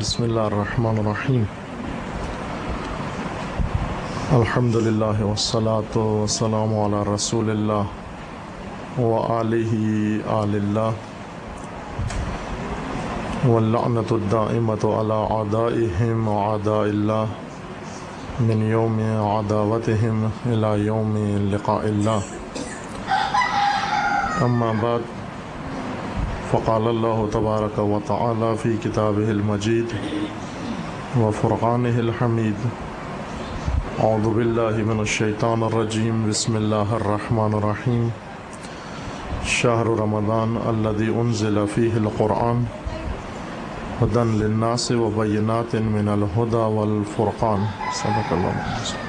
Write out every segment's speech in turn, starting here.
بسم اللہ الرحمن الرحیم الحمد للہ والصلاة والسلام علی رسول اللہ وآلہ آل اللہ واللعنۃ الدائمۃ علی اعدائہم وأعداء اللہ من یوم عداوتہم الی یوم لقاء اللہ اما بعد فقال اللہ تبارک و تعالی فی کتابہ المجید وفرقانہ الحمید اعوذ باللہ من الشیطان الرجیم بسم اللہ الرحمن الرحیم شہر رمضان الذی انزل فیہ القرآن ھدی للناس وبینات من الہدی والفرقان صدق اللہ العظیم۔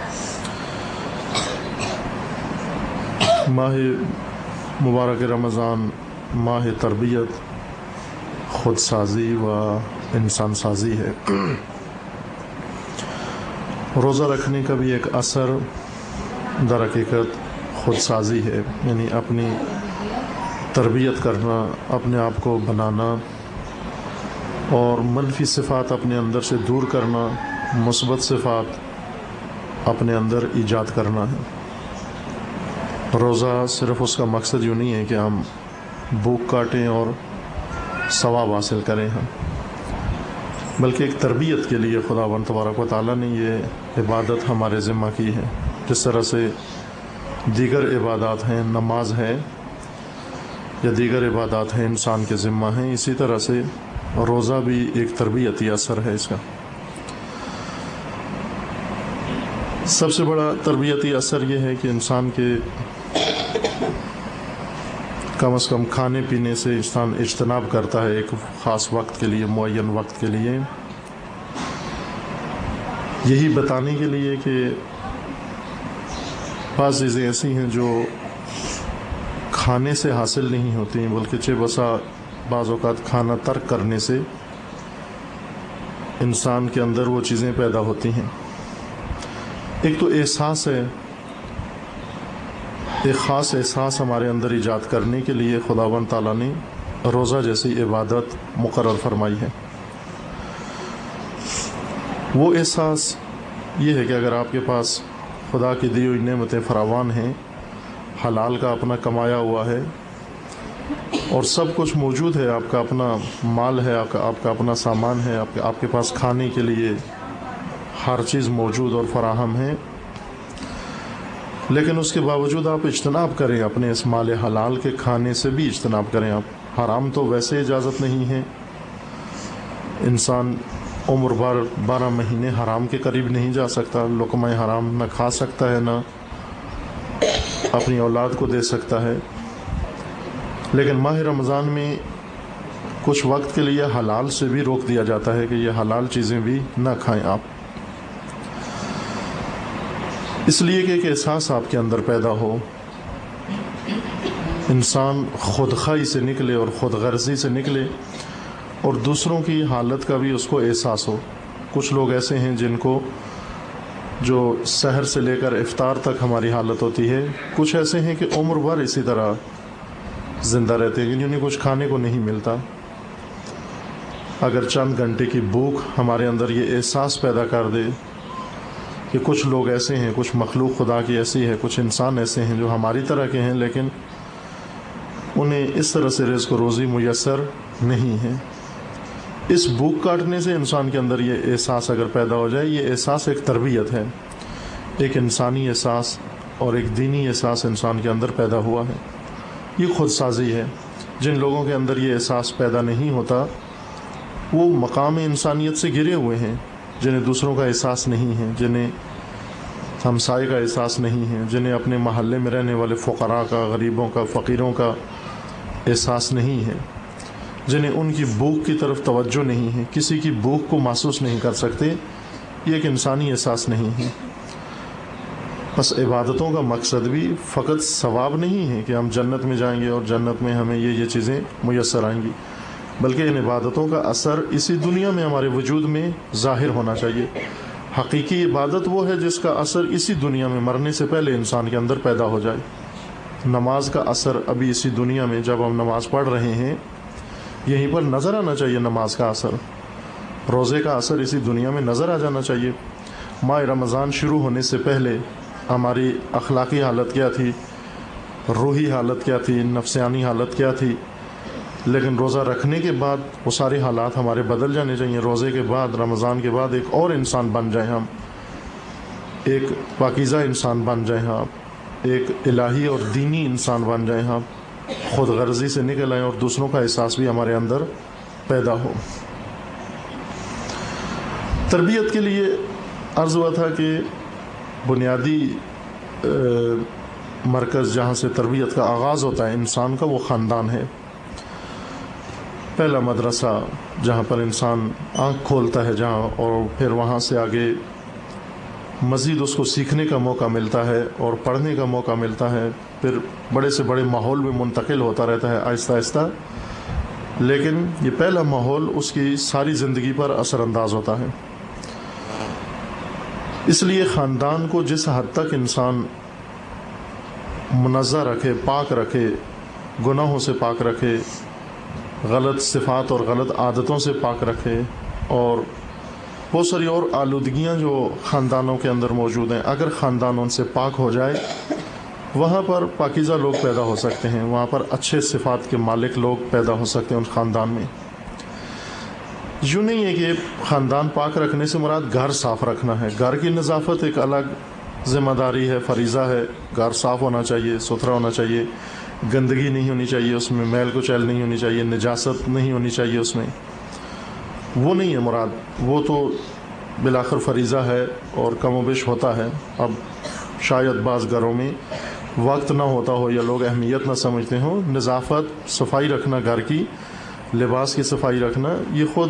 ماہ مبارک رمضان ماہ تربیت، خود سازی و انسان سازی ہے۔ روزہ رکھنے کا بھی ایک اثر در حقیقت خود سازی ہے، یعنی اپنی تربیت کرنا، اپنے آپ کو بنانا اور منفی صفات اپنے اندر سے دور کرنا، مثبت صفات اپنے اندر ایجاد کرنا ہے۔ روزہ صرف اس کا مقصد یوں نہیں ہے کہ ہم بھوک کاٹیں اور ثواب حاصل کریں ہم، بلکہ ایک تربیت کے لیے خداوند تبارک و تعالیٰ نے یہ عبادت ہمارے ذمہ کی ہے۔ جس طرح سے دیگر عبادات ہیں، نماز ہے یا دیگر عبادات ہیں انسان کے ذمہ ہیں، اسی طرح سے روزہ بھی ایک تربیتی اثر ہے اس کا۔ سب سے بڑا تربیتی اثر یہ ہے کہ انسان کے کم از کم کھانے پینے سے انسان اجتناب کرتا ہے ایک خاص وقت کے لیے، معین وقت کے لیے، یہی بتانے کے لیے کہ بعض چیزیں ایسی ہیں جو کھانے سے حاصل نہیں ہوتی بلکہ چہ بسا بعض اوقات کھانا ترک کرنے سے انسان کے اندر وہ چیزیں پیدا ہوتی ہیں۔ ایک تو احساس ہے، ایک خاص احساس ہمارے اندر ایجاد کرنے کے لیے خداوند تعالیٰ نے روزہ جیسی عبادت مقرر فرمائی ہے۔ وہ احساس یہ ہے کہ اگر آپ کے پاس خدا کی دی ہوئی نعمتیں فراوان ہیں، حلال کا اپنا کمایا ہوا ہے اور سب کچھ موجود ہے، آپ کا اپنا مال ہے، آپ کا اپنا سامان ہے، آپ کے پاس کھانے کے لیے ہر چیز موجود اور فراہم ہے، لیکن اس کے باوجود آپ اجتناب کریں اپنے اس مال حلال کے کھانے سے بھی اجتناب کریں۔ آپ حرام تو ویسے اجازت نہیں ہے، انسان عمر بھر 12 مہینے حرام کے قریب نہیں جا سکتا، لقمہ حرام نہ کھا سکتا ہے، نہ اپنی اولاد کو دے سکتا ہے، لیکن ماہ رمضان میں کچھ وقت کے لیے حلال سے بھی روک دیا جاتا ہے کہ یہ حلال چیزیں بھی نہ کھائیں آپ، اس لیے کہ ایک احساس آپ کے اندر پیدا ہو، انسان خود خواہی سے نکلے اور خود غرضی سے نکلے اور دوسروں کی حالت کا بھی اس کو احساس ہو۔ کچھ لوگ ایسے ہیں جن کو جو سحر سے لے کر افطار تک ہماری حالت ہوتی ہے، کچھ ایسے ہیں کہ عمر بھر اسی طرح زندہ رہتے ہیں، جنہیں کچھ کھانے کو نہیں ملتا۔ اگر چند گھنٹے کی بھوک ہمارے اندر یہ احساس پیدا کر دے کہ کچھ لوگ ایسے ہیں، کچھ مخلوق خدا کی ایسی ہے، کچھ انسان ایسے ہیں جو ہماری طرح کے ہیں لیکن انہیں اس طرح سے رزق و روزی میسر نہیں ہے، اس بھوک کاٹنے سے انسان کے اندر یہ احساس اگر پیدا ہو جائے، یہ احساس ایک تربیت ہے، ایک انسانی احساس اور ایک دینی احساس انسان کے اندر پیدا ہوا ہے، یہ خود سازی ہے۔ جن لوگوں کے اندر یہ احساس پیدا نہیں ہوتا وہ مقام انسانیت سے گرے ہوئے ہیں، جنہیں دوسروں کا احساس نہیں ہے، جنہیں ہمسائے کا احساس نہیں ہے، جنہیں اپنے محلے میں رہنے والے فقراء کا، غریبوں کا، فقیروں کا احساس نہیں ہے، جنہیں ان کی بھوک کی طرف توجہ نہیں ہے، کسی کی بھوک کو محسوس نہیں کر سکتے، یہ ایک انسانی احساس نہیں ہے۔ بس عبادتوں کا مقصد بھی فقط ثواب نہیں ہے کہ ہم جنت میں جائیں گے اور جنت میں ہمیں یہ چیزیں میسر آئیں گی، بلکہ ان عبادتوں کا اثر اسی دنیا میں ہمارے وجود میں ظاہر ہونا چاہیے۔ حقیقی عبادت وہ ہے جس کا اثر اسی دنیا میں مرنے سے پہلے انسان کے اندر پیدا ہو جائے۔ نماز کا اثر ابھی اسی دنیا میں جب ہم نماز پڑھ رہے ہیں یہیں پر نظر آنا چاہیے نماز کا اثر، روزے کا اثر اسی دنیا میں نظر آ جانا چاہیے۔ ماہ رمضان شروع ہونے سے پہلے ہماری اخلاقی حالت کیا تھی، روحی حالت کیا تھی، نفسیانی حالت کیا تھی، لیکن روزہ رکھنے کے بعد وہ سارے حالات ہمارے بدل جانے چاہیے۔ روزے کے بعد، رمضان کے بعد ایک اور انسان بن جائیں ہم، ایک پاکیزہ انسان بن جائیں ہم، ایک الہی اور دینی انسان بن جائیں ہم، خود غرضی سے نکل آئیں اور دوسروں کا احساس بھی ہمارے اندر پیدا ہو۔ تربیت کے لیے عرض ہوا تھا کہ بنیادی مرکز جہاں سے تربیت کا آغاز ہوتا ہے انسان کا، وہ خاندان ہے۔ پہلا مدرسہ جہاں پر انسان آنکھ کھولتا ہے جہاں، اور پھر وہاں سے آگے مزید اس کو سیکھنے کا موقع ملتا ہے اور پڑھنے کا موقع ملتا ہے، پھر بڑے سے بڑے ماحول میں منتقل ہوتا رہتا ہے آہستہ آہستہ، لیکن یہ پہلا ماحول اس کی ساری زندگی پر اثر انداز ہوتا ہے۔ اس لیے خاندان کو جس حد تک انسان منزہ رکھے، پاک رکھے، گناہوں سے پاک رکھے، غلط صفات اور غلط عادتوں سے پاک رکھے، اور بہت ساری اور آلودگیاں جو خاندانوں کے اندر موجود ہیں، اگر خاندان ان سے پاک ہو جائے، وہاں پر پاکیزہ لوگ پیدا ہو سکتے ہیں، وہاں پر اچھے صفات کے مالک لوگ پیدا ہو سکتے ہیں ان خاندان میں۔ یوں نہیں ہے کہ خاندان پاک رکھنے سے مراد گھر صاف رکھنا ہے، گھر کی نظافت ایک الگ ذمہ داری ہے، فریضہ ہے، گھر صاف ہونا چاہیے، ستھرا ہونا چاہیے، گندگی نہیں ہونی چاہیے اس میں، میل کچیل نہیں ہونی چاہیے، نجاست نہیں ہونی چاہیے اس میں، وہ نہیں ہے مراد، وہ تو بالآخر فریضہ ہے اور کم و بیش ہوتا ہے۔ اب شاید بعض گھروں میں وقت نہ ہوتا ہو یا لوگ اہمیت نہ سمجھتے ہوں، نظافت، صفائی رکھنا، گھر کی لباس کی صفائی رکھنا، یہ خود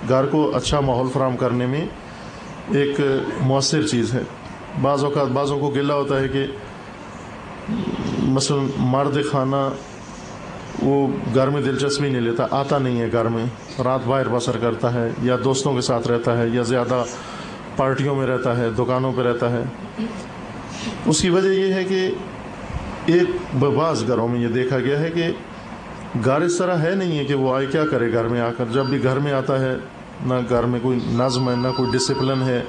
گھر کو اچھا ماحول فراہم کرنے میں ایک مؤثر چیز ہے۔ بعض اوقات بعضوں کو گلہ ہوتا ہے کہ مثلا مرد خانہ وہ گھر میں دلچسپی نہیں لیتا، آتا نہیں ہے گھر میں، رات باہر بسر کرتا ہے، یا دوستوں کے ساتھ رہتا ہے، یا زیادہ پارٹیوں میں رہتا ہے، دکانوں پہ رہتا ہے۔ اس کی وجہ یہ ہے کہ ایک بعض گھروں میں یہ دیکھا گیا ہے کہ گھر اس طرح ہے نہیں ہے کہ وہ آئے کیا کرے گھر میں آ کر، جب بھی گھر میں آتا ہے نہ گھر میں کوئی نظم ہے، نہ کوئی ڈسپلن ہے،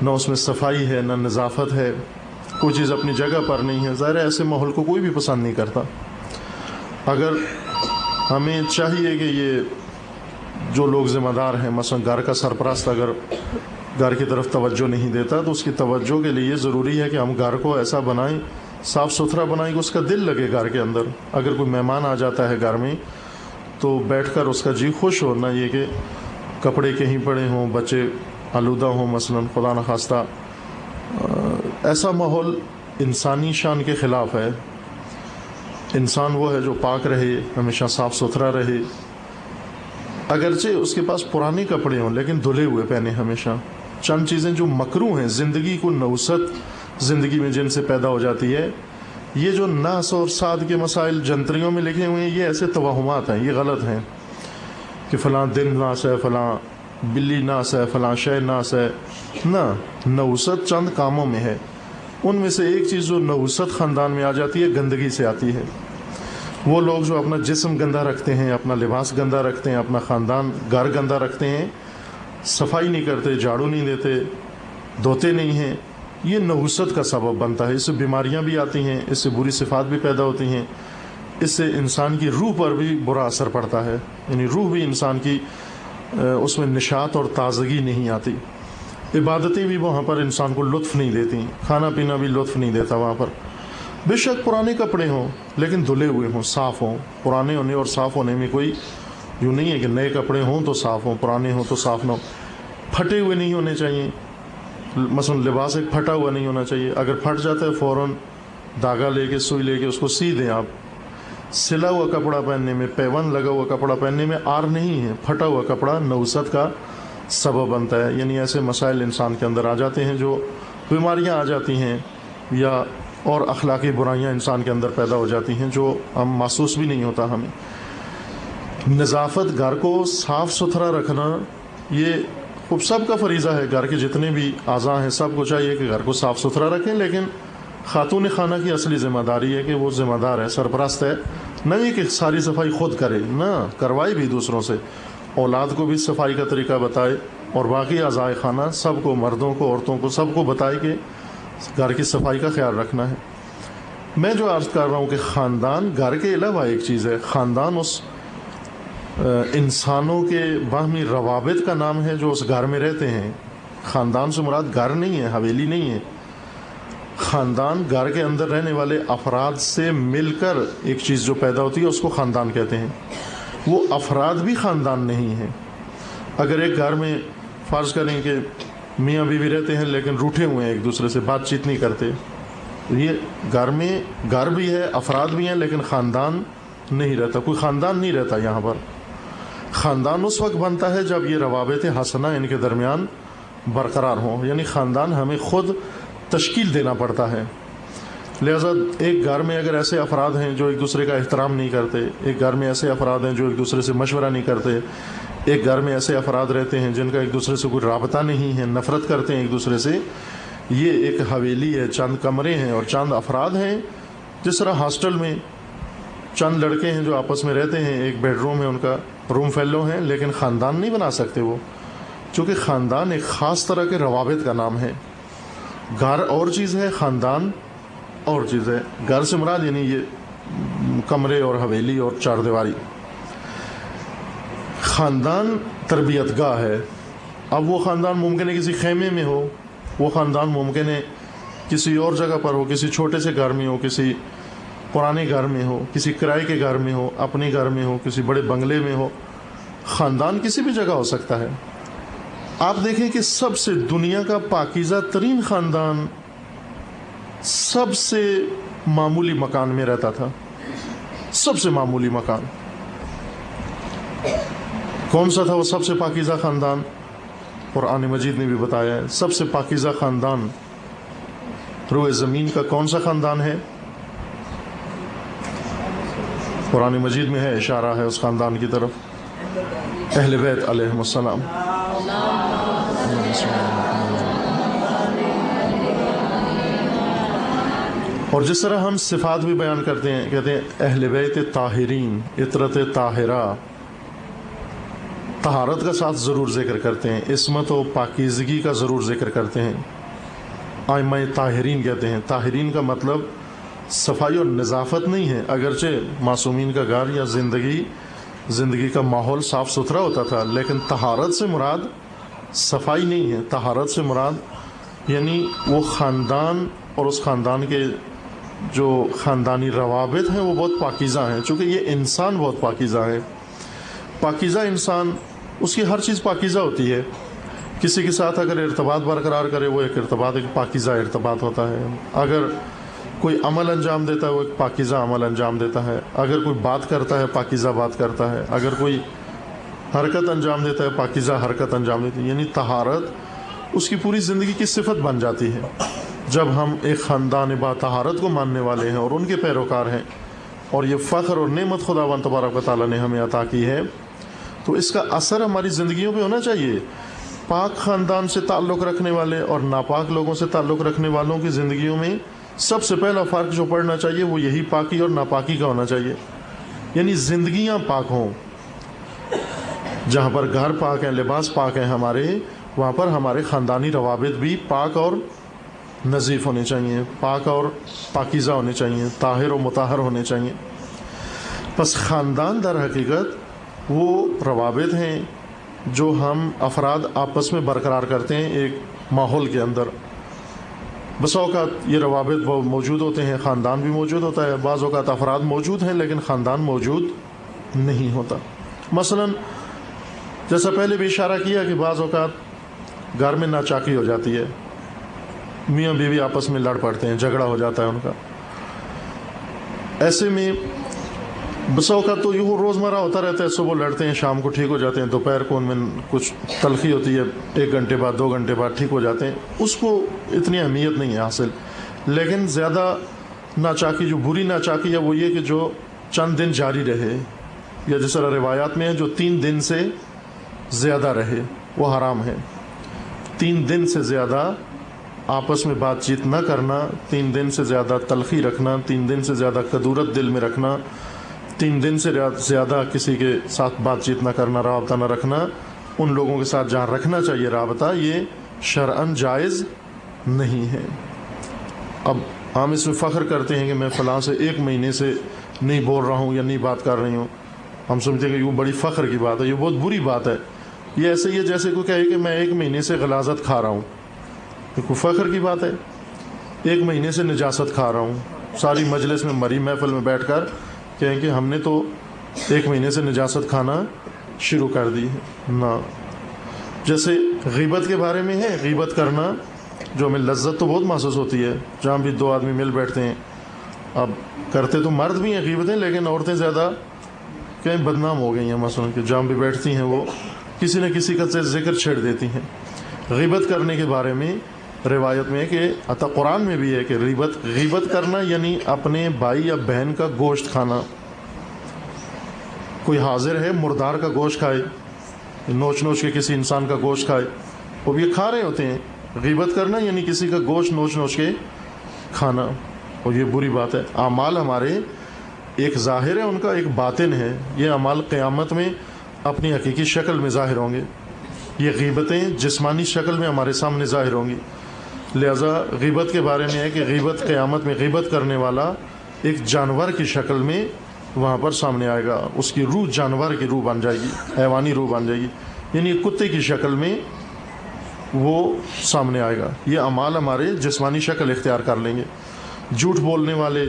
نہ اس میں صفائی ہے، نہ نظافت ہے، کوئی چیز اپنی جگہ پر نہیں ہے۔ ظاہر ہے ایسے ماحول کو کوئی بھی پسند نہیں کرتا۔ اگر ہمیں چاہیے کہ یہ جو لوگ ذمہ دار ہیں، مثلا گھر کا سرپرست اگر گھر کی طرف توجہ نہیں دیتا تو اس کی توجہ کے لیے ضروری ہے کہ ہم گھر کو ایسا بنائیں، صاف ستھرا بنائیں کہ اس کا دل لگے گھر کے اندر۔ اگر کوئی مہمان آ جاتا ہے گھر میں تو بیٹھ کر اس کا جی خوش ہو، نہ یہ کہ کپڑے کہیں پڑے ہوں، بچے آلودہ ہوں، مثلا خدا نخواستہ۔ ایسا ماحول انسانی شان کے خلاف ہے۔ انسان وہ ہے جو پاک رہے، ہمیشہ صاف ستھرا رہے، اگرچہ اس کے پاس پرانے کپڑے ہوں لیکن دھلے ہوئے پہنے ہمیشہ۔ چند چیزیں جو مکروہ ہیں، زندگی کو نوست زندگی میں جن سے پیدا ہو جاتی ہے، یہ جو ناس اور سعد کے مسائل جنتریوں میں لکھے ہوئے ہیں، یہ ایسے توہمات ہیں، یہ غلط ہیں کہ فلاں دن ناس ہے، فلاں بلی ناس ہے، فلاں شے ناس ہے۔ نہ، نوست چند کاموں میں ہے۔ ان میں سے ایک چیز جو نوست خاندان میں آ جاتی ہے، گندگی سے آتی ہے۔ وہ لوگ جو اپنا جسم گندا رکھتے ہیں، اپنا لباس گندا رکھتے ہیں، اپنا خاندان گھر گندا رکھتے ہیں، صفائی نہیں کرتے، جھاڑو نہیں دیتے، دھوتے نہیں ہیں، یہ نحوست کا سبب بنتا ہے۔ اس سے بیماریاں بھی آتی ہیں، اس سے بری صفات بھی پیدا ہوتی ہیں، اس سے انسان کی روح پر بھی برا اثر پڑتا ہے، یعنی روح بھی انسان کی اس میں نشاط اور تازگی نہیں آتی۔ عبادتیں بھی وہاں پر انسان کو لطف نہیں دیتی، کھانا پینا بھی لطف نہیں دیتا وہاں پر۔ بے شک پرانے کپڑے ہوں لیکن دھلے ہوئے ہوں، صاف ہوں۔ پرانے ہونے اور صاف ہونے میں کوئی یوں نہیں ہے کہ نئے کپڑے ہوں تو صاف ہوں، پرانے ہوں تو صاف نہ ہوں۔ پھٹے ہوئے نہیں ہونے چاہیے، مثلا لباس ایک پھٹا ہوا نہیں ہونا چاہیے، اگر پھٹ جاتا ہے فوراً دھاگا لے کے، سوئی لے کے اس کو سی دیں آپ۔ سلا ہوا کپڑا پہننے میں، پیون لگا ہوا کپڑا پہننے میں آر نہیں ہے، پھٹا ہوا کپڑا نوست کا سبب بنتا ہے۔ یعنی ایسے مسائل انسان کے اندر آ جاتے ہیں، جو بیماریاں آ جاتی ہیں یا اور اخلاقی برائیاں انسان کے اندر پیدا ہو جاتی ہیں جو ہم محسوس بھی نہیں ہوتا ہمیں۔ نظافت، گھر کو صاف ستھرا رکھنا، یہ خوب سب کا فریضہ ہے۔ گھر کے جتنے بھی اعضاء ہیں سب کو چاہیے کہ گھر کو صاف ستھرا رکھیں، لیکن خاتون خانہ کی اصلی ذمہ داری ہے کہ وہ ذمہ دار ہے، سرپرست ہے، نہ یہ کہ ساری صفائی خود کرے، نہ کروائے بھی دوسروں سے، اولاد کو بھی صفائی کا طریقہ بتائے اور باقی اعضائے خانہ سب کو، مردوں کو، عورتوں کو، سب کو بتائے کہ گھر کی صفائی کا خیال رکھنا ہے۔ میں جو عرض کر رہا ہوں کہ خاندان گھر کے علاوہ ایک چیز ہے، خاندان اس انسانوں کے باہمی روابط کا نام ہے جو اس گھر میں رہتے ہیں۔ خاندان سے مراد گھر نہیں ہے، حویلی نہیں ہے۔ خاندان گھر کے اندر رہنے والے افراد سے مل کر ایک چیز جو پیدا ہوتی ہے اس کو خاندان کہتے ہیں۔ وہ افراد بھی خاندان نہیں ہیں۔ اگر ایک گھر میں فرض کریں کہ میاں بیوی رہتے ہیں لیکن روٹھے ہوئے ہیں، ایک دوسرے سے بات چیت نہیں کرتے، یہ گھر میں گھر بھی ہے، افراد بھی ہیں، لیکن خاندان نہیں رہتا، کوئی خاندان نہیں رہتا یہاں پر۔ خاندان اس وقت بنتا ہے جب یہ روابط حسنہ ان کے درمیان برقرار ہوں، یعنی خاندان ہمیں خود تشکیل دینا پڑتا ہے۔ لہذا ایک گھر میں اگر ایسے افراد ہیں جو ایک دوسرے کا احترام نہیں کرتے، ایک گھر میں ایسے افراد ہیں جو ایک دوسرے سے مشورہ نہیں کرتے، ایک گھر میں ایسے افراد رہتے ہیں جن کا ایک دوسرے سے کوئی رابطہ نہیں ہے، نفرت کرتے ہیں ایک دوسرے سے، یہ ایک حویلی ہے، چند کمرے ہیں اور چند افراد ہیں۔ جس طرح ہاسٹل میں چند لڑکے ہیں جو آپس میں رہتے ہیں، ایک بیڈ روم ہے ان کا، روم فیلو ہیں، لیکن خاندان نہیں بنا سکتے وہ، چونکہ خاندان ایک خاص طرح کے روابط کا نام ہے۔ گھر اور چیز ہے، خاندان اور چیز ہے۔ گھر سے مراد یعنی یہ کمرے اور حویلی اور چار دیواری۔ خاندان تربیت گاہ ہے۔ اب وہ خاندان ممکن ہے کسی خیمے میں ہو، وہ خاندان ممکن ہے کسی اور جگہ پر ہو، کسی چھوٹے سے گھر میں ہو، کسی پرانے گھر میں ہو، کسی کرائے کے گھر میں ہو، اپنے گھر میں ہو، کسی بڑے بنگلے میں ہو۔ خاندان کسی بھی جگہ ہو سکتا ہے۔ آپ دیکھیں کہ سب سے دنیا کا پاکیزہ ترین خاندان سب سے معمولی مکان میں رہتا تھا، سب سے معمولی مکان۔ کون سا تھا وہ سب سے پاکیزہ خاندان؟ قرآن مجید نے بھی بتایا ہے، سب سے پاکیزہ خاندان روئے زمین کا کون سا خاندان ہے؟ قرآن مجید میں ہے، اشارہ ہے اس خاندان کی طرف، اہل بیت علیہم السلام۔ اور جس طرح ہم صفات بھی بیان کرتے ہیں، کہتے ہیں اہل بیت طاہرین، عطرت طاہرہ، طہارت کا ساتھ ضرور ذکر کرتے ہیں، عصمت و پاکیزگی کا ضرور ذکر کرتے ہیں۔ ائمہ طاہرین کہتے ہیں، طاہرین کا مطلب صفائی اور نظافت نہیں ہے، اگرچہ معصومین کا گھر یا زندگی کا ماحول صاف ستھرا ہوتا تھا، لیکن طہارت سے مراد صفائی نہیں ہے۔ طہارت سے مراد یعنی وہ خاندان اور اس خاندان کے جو خاندانی روابط ہیں وہ بہت پاکیزہ ہیں، چونکہ یہ انسان بہت پاکیزہ ہے۔ پاکیزہ انسان، اس کی ہر چیز پاکیزہ ہوتی ہے۔ کسی کے ساتھ اگر ارتباط برقرار کرے وہ ایک ارتباط، ایک پاکیزہ ارتباط ہوتا ہے۔ اگر کوئی عمل انجام دیتا ہے وہ ایک پاکیزہ عمل انجام دیتا ہے۔ اگر کوئی بات کرتا ہے پاکیزہ بات کرتا ہے۔ اگر کوئی حرکت انجام دیتا ہے پاکیزہ حرکت انجام دیتی ہے۔ یعنی طہارت اس کی پوری زندگی کی صفت بن جاتی ہے۔ جب ہم ایک خاندان با طہارت کو ماننے والے ہیں اور ان کے پیروکار ہیں، اور یہ فخر اور نعمت خداوند تبارک و تعالیٰ نے ہمیں عطا کی ہے، تو اس کا اثر ہماری زندگیوں پہ ہونا چاہیے۔ پاک خاندان سے تعلق رکھنے والے اور ناپاک لوگوں سے تعلق رکھنے والوں کی زندگیوں میں سب سے پہلا فرق جو پڑنا چاہیے وہ یہی پاکی اور ناپاکی کا ہونا چاہیے، یعنی زندگیاں پاک ہوں۔ جہاں پر گھر پاک ہیں، لباس پاک ہیں ہمارے، وہاں پر ہمارے خاندانی روابط بھی پاک اور نظیف ہونے چاہیے، پاک اور پاکیزہ ہونے چاہیے، طاہر و مطہر ہونے چاہیے۔ پس خاندان در حقیقت وہ روابط ہیں جو ہم افراد آپس میں برقرار کرتے ہیں ایک ماحول کے اندر۔ بس اوقات یہ روابط موجود ہوتے ہیں، خاندان بھی موجود ہوتا ہے، بعض اوقات افراد موجود ہیں لیکن خاندان موجود نہیں ہوتا۔ مثلا جیسا پہلے بھی اشارہ کیا کہ بعض اوقات گھر میں ناچاکی ہو جاتی ہے، میاں بیوی آپس میں لڑ پڑتے ہیں، جھگڑا ہو جاتا ہے ان کا۔ ایسے میں بس اوقات تو یہ روزمرہ ہوتا رہتا ہے، صبح لڑتے ہیں، شام کو ٹھیک ہو جاتے ہیں، دوپہر کو ان میں کچھ تلخی ہوتی ہے، 1 گھنٹے بعد 2 گھنٹے بعد ٹھیک ہو جاتے ہیں، اس کو اتنی اہمیت نہیں ہے حاصل۔ لیکن زیادہ ناچاکی، جو بری ناچاکی ہے وہ یہ کہ جو چند دن جاری رہے، یا جس طرح روایات میں ہے جو 3 دن سے زیادہ رہے، وہ حرام ہے۔ 3 دن سے زیادہ آپس میں بات چیت نہ کرنا، 3 دن سے زیادہ تلخی رکھنا، 3 دن سے زیادہ کدورت دل میں رکھنا، 3 دن سے زیادہ کسی کے ساتھ بات چیت نہ کرنا، رابطہ نہ رکھنا، ان لوگوں کے ساتھ جہاں رکھنا چاہیے رابطہ، یہ شرعاً جائز نہیں ہے۔ اب ہم اس میں فخر کرتے ہیں کہ میں فلاں سے 1 مہینے سے نہیں بول رہا ہوں یا نہیں بات کر رہی ہوں، ہم سمجھتے ہیں کہ یہ بڑی فخر کی بات ہے، یہ بہت بری بات ہے۔ یہ ایسے ہی ہے جیسے کوئی کہے کہ میں 1 مہینے سے غلاظت کھا رہا ہوں، یہ کوئی فخر کی بات ہے؟ 1 مہینے سے نجاست کھا رہا ہوں، ساری مجلس میں مری محفل میں بیٹھ کر کہیں کہ ہم نے تو 1 مہینے سے نجاست کھانا شروع کر دی ہے نہ۔ جیسے غیبت کے بارے میں ہے، غیبت کرنا جو ہمیں لذت تو بہت محسوس ہوتی ہے، جہاں بھی 2 آدمی مل بیٹھتے ہیں، اب کرتے تو مرد بھی ہیں غیبتیں، لیکن عورتیں زیادہ کہیں بدنام ہو گئی ہیں، مثلا کہ جہاں بھی بیٹھتی ہیں وہ کسی نہ کسی کا ذکر چھیڑ دیتی ہیں۔ غیبت کرنے کے بارے میں روایت میں ہے کہ حتیٰ قرآن میں بھی ہے کہ غیبت کرنا یعنی اپنے بھائی یا بہن کا گوشت کھانا۔ کوئی حاضر ہے مردار کا گوشت کھائے، نوچ نوچ کے کسی انسان کا گوشت کھائے، وہ بھی کھا رہے ہوتے ہیں۔ غیبت کرنا یعنی کسی کا گوشت نوچ نوچ کے کھانا، اور یہ بری بات ہے۔ اعمال ہمارے ایک ظاہر ہے، ان کا ایک باطن ہے۔ یہ اعمال قیامت میں اپنی حقیقی شکل میں ظاہر ہوں گے، یہ غیبتیں جسمانی شکل میں ہمارے سامنے ظاہر ہوں گی۔ لہذا غیبت کے بارے میں ہے کہ غیبت قیامت میں غیبت کرنے والا ایک جانور کی شکل میں وہاں پر سامنے آئے گا، اس کی روح جانور کی روح بن جائے گی، حیوانی روح بن جائے گی، یعنی کتے کی شکل میں وہ سامنے آئے گا۔ یہ اعمال ہمارے جسمانی شکل اختیار کر لیں گے۔ جھوٹ بولنے والے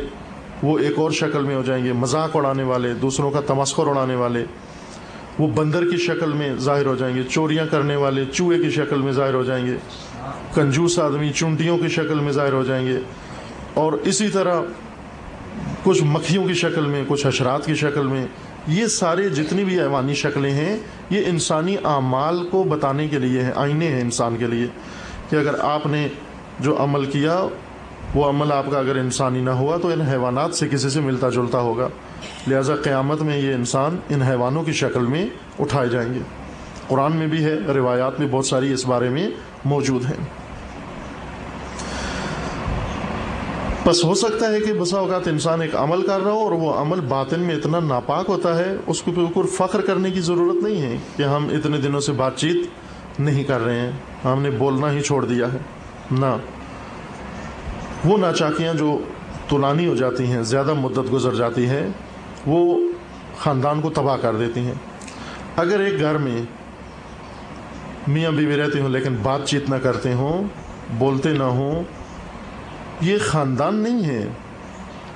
وہ ایک اور شکل میں ہو جائیں گے، مذاق اڑانے والے، دوسروں کا تمسخر اڑانے والے وہ بندر کی شکل میں ظاہر ہو جائیں گے، چوریاں کرنے والے چوہے کی شکل میں ظاہر ہو جائیں گے، کنجوس آدمی چونٹیوں کی شکل میں ظاہر ہو جائیں گے، اور اسی طرح کچھ مکھیوں کی شکل میں، کچھ حشرات کی شکل میں۔ یہ سارے جتنی بھی حیوانی شکلیں ہیں یہ انسانی اعمال کو بتانے کے لیے ہیں، آئینے ہیں انسان کے لیے، کہ اگر آپ نے جو عمل کیا وہ عمل آپ کا اگر انسانی نہ ہوا تو ان حیوانات سے کسی سے ملتا جلتا ہوگا۔ لہٰذا قیامت میں یہ انسان ان حیوانوں کی شکل میں اٹھائے جائیں گے۔ قرآن میں بھی ہے، روایات میں بہت ساری اس بارے میں موجود ہیں۔ بس ہو سکتا ہے کہ بسا اوقات انسان ایک عمل کر رہا ہو اور وہ عمل باطن میں اتنا ناپاک ہوتا ہے، اس کے اوپر فخر کرنے کی ضرورت نہیں ہے کہ ہم اتنے دنوں سے بات چیت نہیں کر رہے ہیں، ہم نے بولنا ہی چھوڑ دیا ہے، نہ۔ وہ ناچاکیاں جو طولانی ہو جاتی ہیں، زیادہ مدت گزر جاتی ہے، وہ خاندان کو تباہ کر دیتی ہیں۔ اگر ایک گھر میں میاں بیوی رہتے ہوں لیکن بات چیت نہ کرتے ہوں، بولتے نہ ہوں، یہ خاندان نہیں ہے،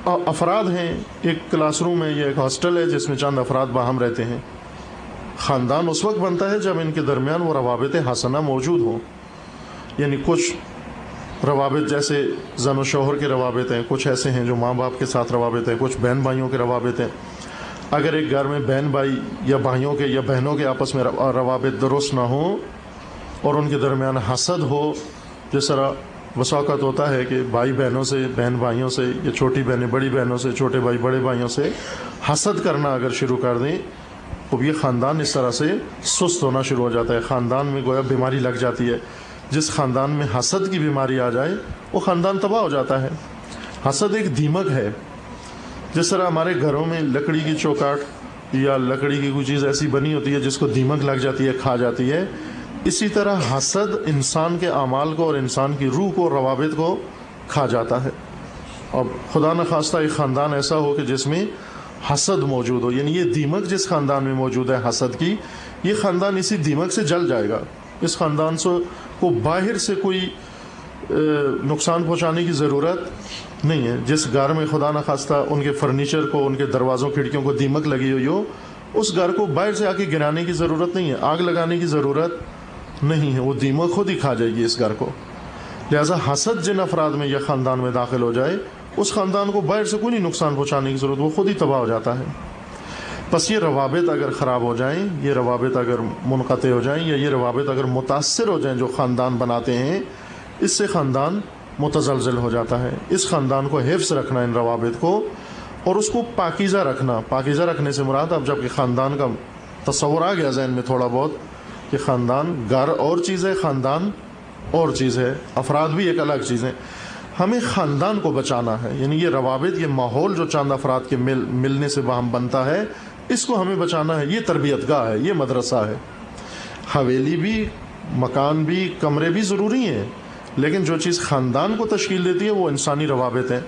افراد ہیں۔ ایک کلاس روم ہے یا ایک ہاسٹل ہے جس میں چند افراد باہم رہتے ہیں۔ خاندان اس وقت بنتا ہے جب ان کے درمیان وہ روابط حسنہ موجود ہوں، یعنی کچھ روابط جیسے زن و شوہر کے روابط ہیں، کچھ ایسے ہیں جو ماں باپ کے ساتھ روابط ہیں، کچھ بہن بھائیوں کے روابط ہیں۔ اگر ایک گھر میں بہن بھائی یا بھائیوں کے یا بہنوں کے آپس میں روابط درست نہ ہوں اور ان کے درمیان حسد ہو، جس طرح بسا اوقات ہوتا ہے کہ بھائی بہنوں سے، بہن بھائیوں سے، یا چھوٹی بہنیں بڑی بہنوں سے، چھوٹے بھائی بڑے بھائیوں سے حسد کرنا اگر شروع کر دیں تو یہ خاندان اس طرح سے سست ہونا شروع ہو جاتا ہے، خاندان میں گویا بیماری لگ جاتی ہے۔ جس خاندان میں حسد کی بیماری آ جائے وہ خاندان تباہ ہو جاتا ہے۔ حسد ایک دیمک ہے، جس طرح ہمارے گھروں میں لکڑی کی چوکاٹ یا لکڑی کی کوئی چیز ایسی بنی ہوتی ہے جس کو دیمک لگ جاتی ہے، کھا جاتی ہے، اسی طرح حسد انسان کے اعمال کو اور انسان کی روح کو، روابط کو کھا جاتا ہے۔ اور خدا نخواستہ ایک خاندان ایسا ہو کہ جس میں حسد موجود ہو، یعنی یہ دیمک جس خاندان میں موجود ہے حسد کی، یہ خاندان اسی دیمک سے جل جائے گا۔ اس خاندان سے کو باہر سے کوئی نقصان پہنچانے کی ضرورت نہیں ہے۔ جس گھر میں خدا نخواستہ ان کے فرنیچر کو، ان کے دروازوں کھڑکیوں کو دیمک لگی ہوئی ہو، اس گھر کو باہر سے آ کے گرانے کی ضرورت نہیں ہے، آگ لگانے کی ضرورت نہیں ہے، وہ دیمک خود ہی کھا جائے گی اس گھر کو۔ لہٰذا حسد جن افراد میں یا خاندان میں داخل ہو جائے، اس خاندان کو باہر سے کوئی نہیں نقصان پہنچانے کی ضرورت، وہ خود ہی تباہ ہو جاتا ہے۔ بس یہ روابط اگر خراب ہو جائیں، یہ روابط اگر منقطع ہو جائیں، یا یہ روابط اگر متاثر ہو جائیں جو خاندان بناتے ہیں، اس سے خاندان متزلزل ہو جاتا ہے۔ اس خاندان کو حفظ رکھنا، ان روابط کو، اور اس کو پاکیزہ رکھنا۔ پاکیزہ رکھنے سے مراد اب جب کہ خاندان کا تصور آ گیا ذہن میں تھوڑا بہت کہ خاندان، گھر اور چیز ہے، خاندان اور چیز ہے، افراد بھی ایک الگ چیز ہے۔ ہمیں خاندان کو بچانا ہے، یعنی یہ روابط، یہ ماحول جو چاند افراد کے ملنے سے وہاں بنتا ہے، اس کو ہمیں بچانا ہے۔ یہ تربیت گاہ ہے، یہ مدرسہ ہے۔ حویلی بھی، مکان بھی، کمرے بھی ضروری ہیں، لیکن جو چیز خاندان کو تشکیل دیتی ہے وہ انسانی روابط ہیں۔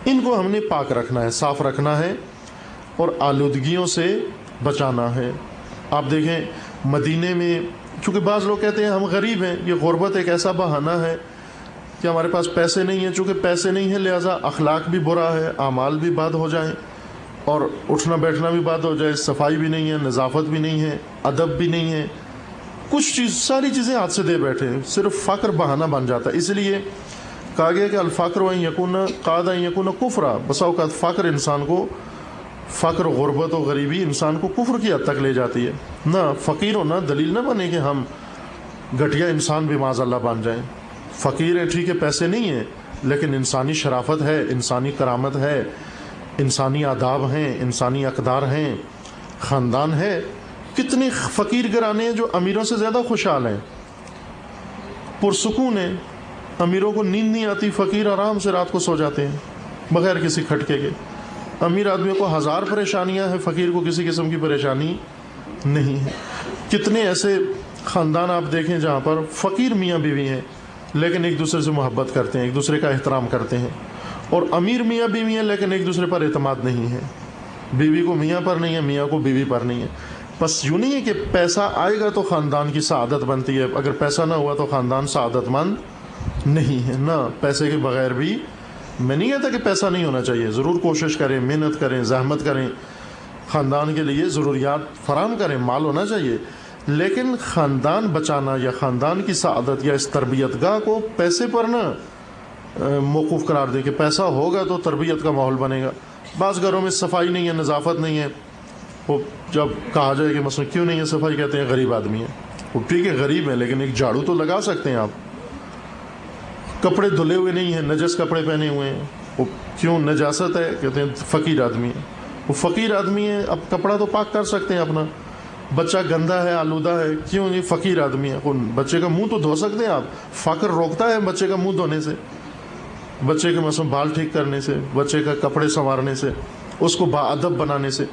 ان کو ہم نے پاک رکھنا ہے، صاف رکھنا ہے اور آلودگیوں سے بچانا ہے۔ آپ دیکھیں مدینے میں، چونکہ بعض لوگ کہتے ہیں ہم غریب ہیں، یہ غربت ایک ایسا بہانہ ہے کہ ہمارے پاس پیسے نہیں ہیں، چونکہ پیسے نہیں ہیں لہٰذا اخلاق بھی برا ہے، اعمال بھی بد ہو جائیں اور اٹھنا بیٹھنا بھی بد ہو جائے، صفائی بھی نہیں ہے، نظافت بھی نہیں ہے، ادب بھی نہیں ہے، کچھ ساری چیزیں ہاتھ سے دے بیٹھے ہیں، صرف فقر بہانہ بن جاتا ہے۔ اس لیے کہا گیا کہ الفقر و ان یکون قاد ان یکون کفرا، بسا اوقات فقر انسان کو، فقر، غربت و غریبی انسان کو کفر کی حد تک لے جاتی ہے۔ نہ فقیر ہونا دلیل نہ بنے کہ ہم گھٹیا انسان بھی معاذ اللہ بن جائیں۔ فقیر ہے ٹھیک ہے، پیسے نہیں ہیں، لیکن انسانی شرافت ہے، انسانی کرامت ہے، انسانی آداب ہیں، انسانی اقدار ہیں، خاندان ہے۔ کتنے فقیر گھرانے ہیں جو امیروں سے زیادہ خوشحال ہیں، پرسکون ہیں، امیروں کو نیند نہیں آتی، فقیر آرام سے رات کو سو جاتے ہیں بغیر کسی کھٹکے کے۔ امیر آدمیوں کو ہزار پریشانیاں ہیں، فقیر کو کسی قسم کی پریشانی نہیں ہے۔ کتنے ایسے خاندان آپ دیکھیں جہاں پر فقیر میاں بیوی ہیں لیکن ایک دوسرے سے محبت کرتے ہیں، ایک دوسرے کا احترام کرتے ہیں، اور امیر میاں بیوی ہیں لیکن ایک دوسرے پر اعتماد نہیں ہے، بیوی کو میاں پر نہیں ہے، میاں کو بیوی پر نہیں ہے۔ بس یوں نہیں ہے کہ پیسہ آئے گا تو خاندان کی سعادت بنتی ہے، اگر پیسہ نہ ہوا تو خاندان سعادت مند نہیں ہے۔ نہ پیسے کے بغیر بھی، میں نہیں کہتا کہ پیسہ نہیں ہونا چاہیے، ضرور کوشش کریں، محنت کریں، زحمت کریں، خاندان کے لیے ضروریات فراہم کریں، مال ہونا چاہیے، لیکن خاندان بچانا یا خاندان کی سعادت یا اس تربیت گاہ کو پیسے پر نہ موقوف قرار دے کہ پیسہ ہوگا تو تربیت کا ماحول بنے گا۔ بعض گھروں میں صفائی نہیں ہے، نظافت نہیں ہے، وہ جب کہا جائے کہ مثلا کیوں نہیں ہے صفائی، کہتے ہیں غریب آدمی ہے۔ وہ ٹھیک ہے غریب ہے لیکن ایک جھاڑو تو لگا سکتے ہیں آپ۔ کپڑے دھلے ہوئے نہیں ہیں، نجس کپڑے پہنے ہوئے ہیں، وہ کیوں نجاست ہے، کہتے ہیں فقیر آدمی ہے۔ وہ فقیر آدمی ہے، اب کپڑا تو پاک کر سکتے ہیں اپنا۔ بچہ گندا ہے، آلودہ ہے، کیوں یہ فقیر آدمی ہے، بچے کا منہ تو دھو سکتے ہیں آپ۔ فقر روکتا ہے بچے کا منہ دھونے سے، بچے کے مثلا بال ٹھیک کرنے سے، بچے کا کپڑے سنوارنے سے، اس کو باادب بنانے سے۔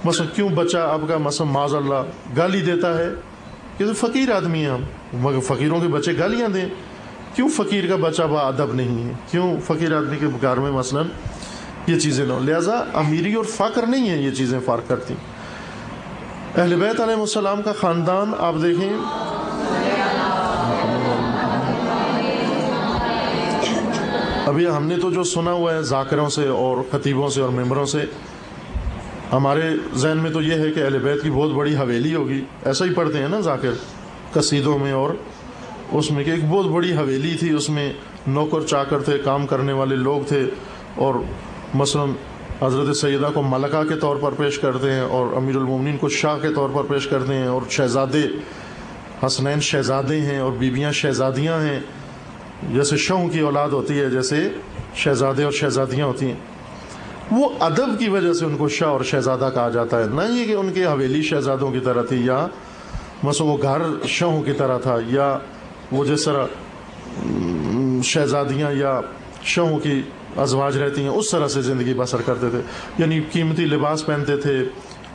مثلا کیوں بچہ آپ کا مثلا معاذ اللہ گالی دیتا ہے، کہ فقیر آدمی ہیں ہم، مگر فقیروں کے بچے گالیاں دیں، کیوں فقیر کا بچہ باادب نہیں ہے، کیوں فقیر آدمی کے گھر میں مثلا یہ چیزیں نہ ہو۔ لہٰذا امیری اور فقر نہیں ہے یہ چیزیں فرق کرتی۔ اہل بیت علیہ السلام کا خاندان آپ دیکھیں، ابھی ہم نے تو جو سنا ہوا ہے ذاکروں سے اور خطیبوں سے اور ممبروں سے، ہمارے ذہن میں تو یہ ہے کہ اہل بیت کی بہت بڑی حویلی ہوگی، ایسا ہی پڑھتے ہیں نا ذاکر قصیدوں میں، اور اس میں کہ ایک بہت بڑی حویلی تھی، اس میں نوکر چاکر تھے، کام کرنے والے لوگ تھے، اور مثلا حضرت سیدہ کو ملکہ کے طور پر پیش کرتے ہیں اور امیر المومنین کو شاہ کے طور پر پیش کرتے ہیں، اور شہزادے حسنین شہزادے ہیں اور بیویاں شہزادیاں ہیں، جیسے شہوں کی اولاد ہوتی ہے جیسے شہزادے اور شہزادیاں ہوتی ہیں۔ وہ ادب کی وجہ سے ان کو شاہ اور شہزادہ کہا جاتا ہے، نہ یہ کہ ان کی حویلی شہزادوں کی طرح تھی، یا مثلا وہ گھر شاہوں کی طرح تھا، یا وہ جس طرح شہزادیاں یا شاہوں کی ازواج رہتی ہیں اس طرح سے زندگی بسر کرتے تھے، یعنی قیمتی لباس پہنتے تھے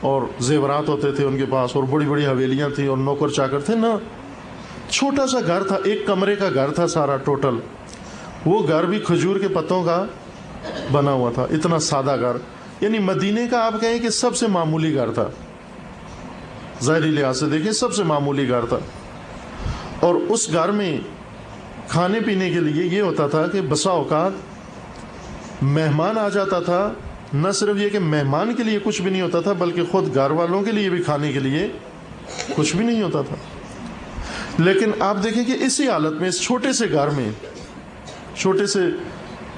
اور زیورات ہوتے تھے ان کے پاس، اور بڑی بڑی حویلیاں تھیں اور نوکر چاکر تھے نا۔ چھوٹا سا گھر تھا، ایک کمرے کا گھر تھا سارا ٹوٹل، وہ گھر بھی کھجور کے پتوں کا بنا ہوا تھا، اتنا سادہ گھر، یعنی مدینے کا آپ کہیں کہ سب سے معمولی گھر تھا، ظاہری لحاظ سے دیکھیں سب سے معمولی گھر تھا۔ اور اس گھر میں کھانے پینے کے لیے یہ ہوتا تھا کہ بسا اوقات مہمان آ جاتا تھا، نہ صرف یہ کہ مہمان کے لیے کچھ بھی نہیں ہوتا تھا بلکہ خود گھر والوں کے لیے بھی کھانے کے لیے کچھ بھی نہیں ہوتا تھا۔ لیکن آپ دیکھیں کہ اسی حالت میں اس چھوٹے سے گھر میں، چھوٹے سے